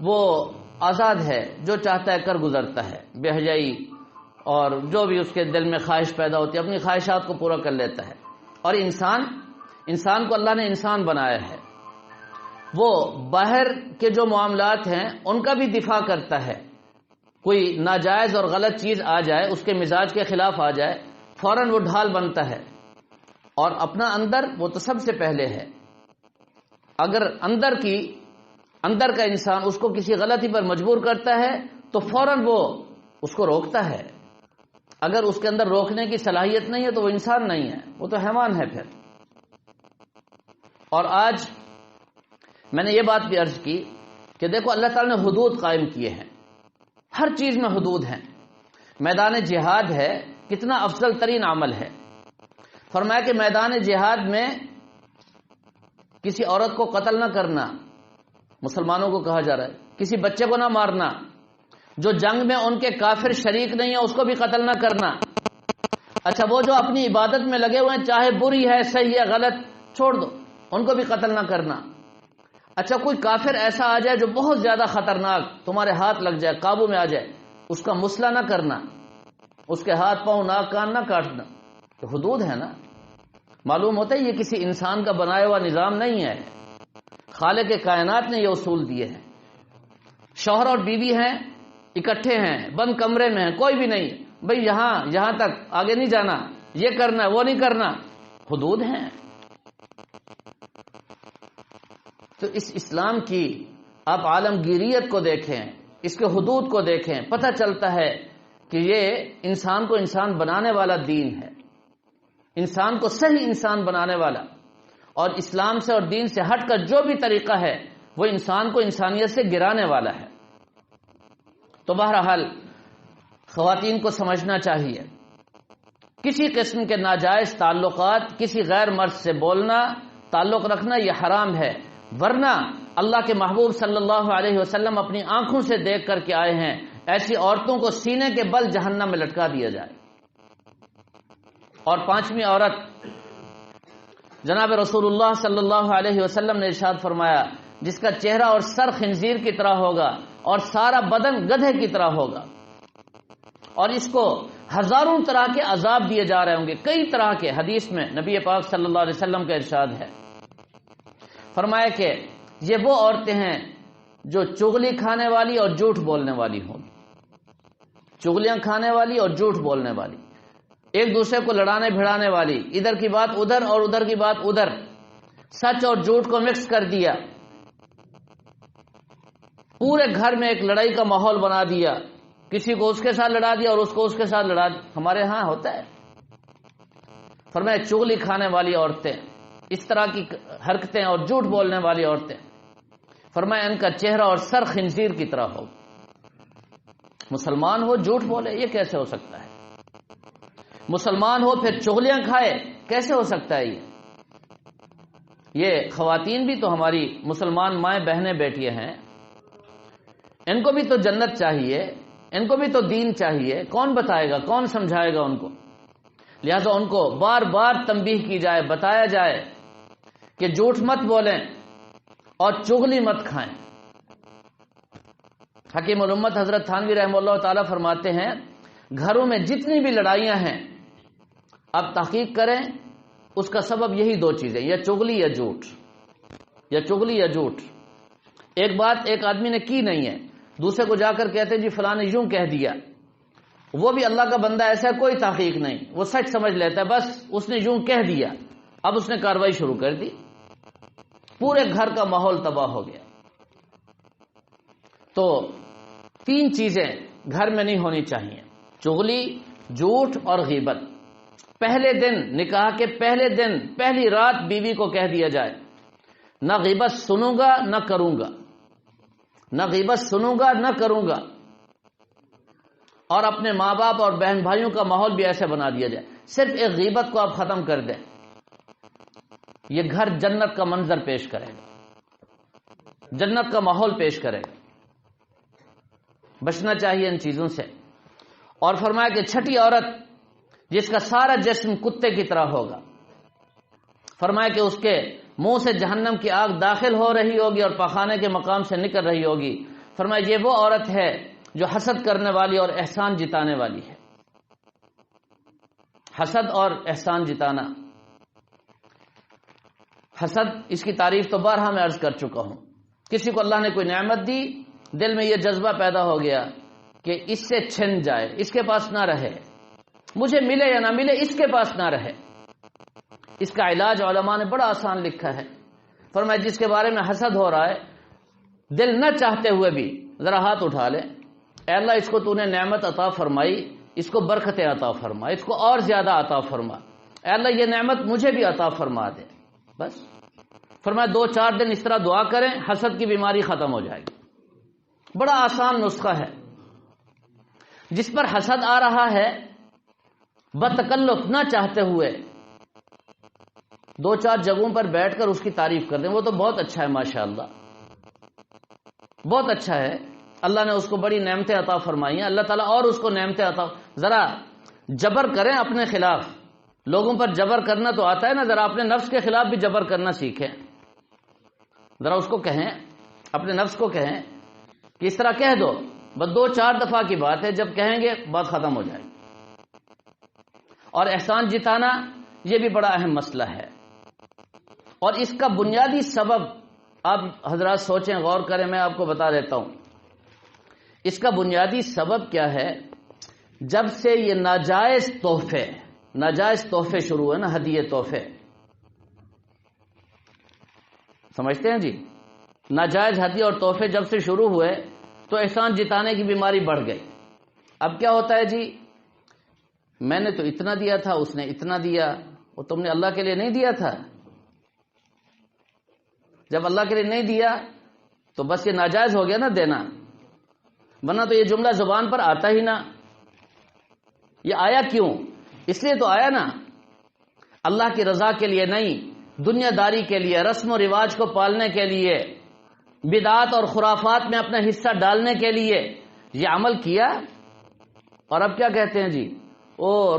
وہ آزاد ہے، جو چاہتا ہے کر گزرتا ہے، بے حیائی اور جو بھی اس کے دل میں خواہش پیدا ہوتی ہے اپنی خواہشات کو پورا کر لیتا ہے. اور انسان کو اللہ نے انسان بنایا ہے، وہ باہر کے جو معاملات ہیں ان کا بھی دفاع کرتا ہے. کوئی ناجائز اور غلط چیز آ جائے، اس کے مزاج کے خلاف آ جائے، فوراً وہ ڈھال بنتا ہے. اور اپنا اندر وہ تو سب سے پہلے ہے. اگر اندر کا انسان اس کو کسی غلطی پر مجبور کرتا ہے تو فوراً وہ اس کو روکتا ہے. اگر اس کے اندر روکنے کی صلاحیت نہیں ہے تو وہ انسان نہیں ہے، وہ تو حیوان ہے پھر. اور آج میں نے یہ بات بھی عرض کی کہ دیکھو اللہ تعالیٰ نے حدود قائم کیے ہیں، ہر چیز میں حدود ہیں. میدان جہاد ہے، کتنا افضل ترین عمل ہے. فرمایا کہ میدان جہاد میں کسی عورت کو قتل نہ کرنا، مسلمانوں کو کہا جا رہا ہے، کسی بچے کو نہ مارنا، جو جنگ میں ان کے کافر شریک نہیں ہے اس کو بھی قتل نہ کرنا. اچھا وہ جو اپنی عبادت میں لگے ہوئے ہیں، چاہے بری ہے صحیح ہے غلط چھوڑ دو، ان کو بھی قتل نہ کرنا. اچھا کوئی کافر ایسا آ جائے جو بہت زیادہ خطرناک، تمہارے ہاتھ لگ جائے، قابو میں آ جائے، اس کا مسئلہ نہ کرنا، اس کے ہاتھ پاؤں ناک کان نہ کاٹنا. تو حدود ہے نا. معلوم ہوتا ہے یہ کسی انسان کا بنایا ہوا نظام نہیں ہے، خالق کائنات نے یہ اصول دیے ہیں. شوہر اور بیوی ہیں، اکٹھے ہیں، بند کمرے میں ہیں، کوئی بھی نہیں، بھئی یہاں تک آگے نہیں جانا، یہ کرنا وہ نہیں کرنا، حدود ہیں. تو اس اسلام کی آپ عالمگیریت کو دیکھیں، اس کے حدود کو دیکھیں، پتہ چلتا ہے کہ یہ انسان کو انسان بنانے والا دین ہے، انسان کو صحیح انسان بنانے والا. اور اسلام سے اور دین سے ہٹ کر جو بھی طریقہ ہے وہ انسان کو انسانیت سے گرانے والا ہے. تو بہرحال خواتین کو سمجھنا چاہیے، کسی قسم کے ناجائز تعلقات، کسی غیر مرد سے بولنا، تعلق رکھنا یہ حرام ہے. ورنہ اللہ کے محبوب صلی اللہ علیہ وسلم اپنی آنکھوں سے دیکھ کر کے آئے ہیں، ایسی عورتوں کو سینے کے بل جہنم میں لٹکا دیا جائے. اور پانچویں عورت، جناب رسول اللہ صلی اللہ علیہ وسلم نے ارشاد فرمایا، جس کا چہرہ اور سر خنزیر کی طرح ہوگا اور سارا بدن گدھے کی طرح ہوگا، اور اس کو ہزاروں طرح کے عذاب دیے جا رہے ہوں گے، کئی طرح کے. حدیث میں نبی پاک صلی اللہ علیہ وسلم کا ارشاد ہے، فرمایا کہ یہ وہ عورتیں ہیں جو چغلی کھانے والی اور جھوٹ بولنے والی ہوں گی. چغلیاں کھانے والی اور جھوٹ بولنے والی، ایک دوسرے کو لڑانے بھڑانے والی، ادھر کی بات ادھر اور ادھر کی بات ادھر، سچ اور جھوٹ کو مکس کر دیا، پورے گھر میں ایک لڑائی کا ماحول بنا دیا، کسی کو اس کے ساتھ لڑا دیا اور اس کو اس کے ساتھ لڑا دیا. ہمارے ہاں ہوتا ہے. فرمایا چغلی کھانے والی عورتیں، اس طرح کی حرکتیں اور جھوٹ بولنے والی عورتیں، فرمایا ان کا چہرہ اور سر خنزیر کی طرح ہو. مسلمان ہو جھوٹ بولے، یہ کیسے ہو سکتا ہے؟ مسلمان ہو پھر چغلیاں کھائے، کیسے ہو سکتا ہے؟ یہ خواتین بھی تو ہماری مسلمان مائیں بہنیں بیٹیاں ہیں، ان کو بھی تو جنت چاہیے، ان کو بھی تو دین چاہیے، کون بتائے گا، کون سمجھائے گا ان کو؟ لہذا ان کو بار بار تنبیہ کی جائے، بتایا جائے کہ جھوٹ مت بولیں اور چغلی مت کھائیں۔ حکیم الامت حضرت تھانوی رحمہ اللہ تعالی فرماتے ہیں گھروں میں جتنی بھی لڑائیاں ہیں اب تحقیق کریں، اس کا سبب یہی دو چیزیں، یا چغلی یا جھوٹ، یا چغلی یا جھوٹ۔ ایک بات ایک آدمی نے کی نہیں ہے، دوسرے کو جا کر کہتے جی فلاں نے یوں کہہ دیا، وہ بھی اللہ کا بندہ ایسا ہے، کوئی تحقیق نہیں، وہ سچ سمجھ لیتا ہے، بس اس نے یوں کہہ دیا، اب اس نے کارروائی شروع کر دی، پورے گھر کا ماحول تباہ ہو گیا۔ تو تین چیزیں گھر میں نہیں ہونی چاہیے، چغلی، جھوٹ اور غیبت۔ پہلے دن، نکاح کے پہلے دن، پہلی رات بیوی کو کہہ دیا جائے نہ غیبت سنوں گا نہ کروں گا، نہ غیبت سنوں گا نہ کروں گا، اور اپنے ماں باپ اور بہن بھائیوں کا ماحول بھی ایسے بنا دیا جائے، صرف ایک غیبت کو آپ ختم کر دیں، یہ گھر جنت کا منظر پیش کرے گا، جنت کا ماحول پیش کرے گا۔ بچنا چاہیے ان چیزوں سے۔ اور فرمایا کہ چھٹی عورت جس کا سارا جسم کتے کی طرح ہوگا، فرمایا کہ اس کے منہ سے جہنم کی آگ داخل ہو رہی ہوگی اور پخانے کے مقام سے نکل رہی ہوگی۔ فرمایا یہ وہ عورت ہے جو حسد کرنے والی اور احسان جتانے والی ہے۔ حسد اور احسان جتانا، حسد اس کی تعریف تو بارہا میں عرض کر چکا ہوں۔ کسی کو اللہ نے کوئی نعمت دی، دل میں یہ جذبہ پیدا ہو گیا کہ اس سے چھن جائے، اس کے پاس نہ رہے، مجھے ملے یا نہ ملے اس کے پاس نہ رہے۔ اس کا علاج علماء نے بڑا آسان لکھا ہے۔ فرمایا جس کے بارے میں حسد ہو رہا ہے، دل نہ چاہتے ہوئے بھی ذرا ہاتھ اٹھا لے، اے اللہ اس کو تو نے نعمت عطا فرمائی، اس کو برکتیں عطا فرما، اس کو اور زیادہ عطا فرما، اے اللہ یہ نعمت مجھے بھی عطا فرما دے، بس۔ فرمایا 2-4 دن اس طرح دعا کریں، حسد کی بیماری ختم ہو جائے گی۔ بڑا آسان نسخہ ہے۔ جس پر حسد آ رہا ہے، بتکلف نہ چاہتے ہوئے 2-4 جگہوں پر بیٹھ کر اس کی تعریف کر دیں، وہ تو بہت اچھا ہے، ماشاءاللہ بہت اچھا ہے، اللہ نے اس کو بڑی نعمتیں عطا فرمائی ہیں، اللہ تعالیٰ اور اس کو نعمتیں عطا۔ ذرا جبر کریں اپنے خلاف، لوگوں پر جبر کرنا تو آتا ہے نا، ذرا اپنے نفس کے خلاف بھی جبر کرنا سیکھیں، ذرا اس کو کہیں، اپنے نفس کو کہیں کہ اس طرح کہہ دو، بس 2-4 دفعہ کی بات ہے، جب کہیں گے بات ختم ہو جائے گی۔ اور احسان جتانا یہ بھی بڑا اہم مسئلہ ہے، اور اس کا بنیادی سبب آپ حضرات سوچیں، غور کریں، میں آپ کو بتا دیتا ہوں اس کا بنیادی سبب کیا ہے۔ جب سے یہ ناجائز تحفے شروع ہوئے نا، ہدیے تحفے، سمجھتے ہیں جی، ناجائز ہدیے اور تحفے جب سے شروع ہوئے تو احسان جتانے کی بیماری بڑھ گئی۔ اب کیا ہوتا ہے جی، میں نے تو اتنا دیا تھا، اس نے اتنا دیا، وہ تم نے اللہ کے لیے نہیں دیا تھا۔ جب اللہ کے لیے نہیں دیا تو بس یہ ناجائز ہو گیا نا دینا، ورنہ تو یہ جملہ زبان پر آتا ہی نہ۔ یہ آیا کیوں؟ اس لیے تو آیا نا، اللہ کی رضا کے لیے نہیں، دنیا داری کے لیے، رسم و رواج کو پالنے کے لیے، بدعات اور خرافات میں اپنا حصہ ڈالنے کے لیے یہ عمل کیا، اور اب کیا کہتے ہیں جی،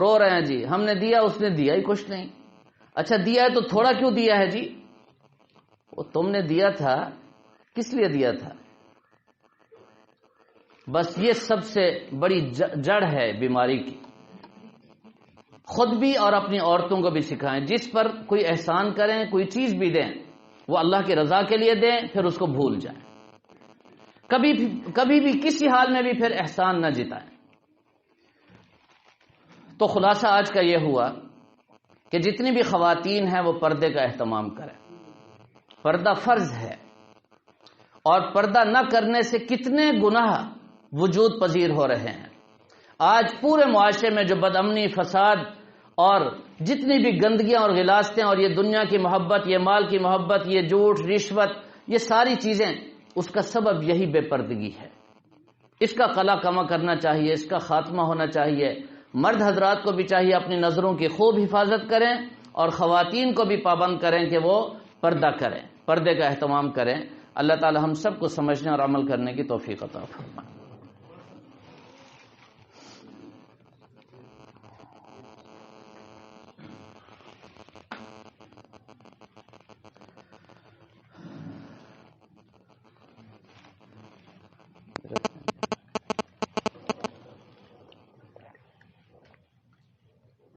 رو رہے ہیں جی، ہم نے دیا، اس نے دیا ہی کچھ نہیں۔ اچھا دیا ہے تو تھوڑا کیوں دیا ہے جی؟ وہ تم نے دیا تھا، کس لیے دیا تھا؟ بس یہ سب سے بڑی جڑ ہے بیماری کی۔ خود بھی اور اپنی عورتوں کو بھی سکھائیں، جس پر کوئی احسان کریں، کوئی چیز بھی دیں، وہ اللہ کی رضا کے لیے دیں، پھر اس کو بھول جائیں، کبھی بھی کسی حال میں بھی پھر احسان نہ جتائیں۔ تو خلاصہ آج کا یہ ہوا کہ جتنی بھی خواتین ہیں وہ پردے کا اہتمام کریں، پردہ فرض ہے، اور پردہ نہ کرنے سے کتنے گناہ وجود پذیر ہو رہے ہیں۔ آج پورے معاشرے میں جو بدامنی، فساد اور جتنی بھی گندگیاں اور غلاظتیں اور یہ دنیا کی محبت، یہ مال کی محبت، یہ جھوٹ، رشوت، یہ ساری چیزیں، اس کا سبب یہی بے پردگی ہے۔ اس کا قلع کما کرنا چاہیے، اس کا خاتمہ ہونا چاہیے۔ مرد حضرات کو بھی چاہیے اپنی نظروں کی خوب حفاظت کریں، اور خواتین کو بھی پابند کریں کہ وہ پردہ کریں، پردے کا اہتمام کریں۔ اللہ تعالی ہم سب کو سمجھنے اور عمل کرنے کی توفیق عطا فرمائے۔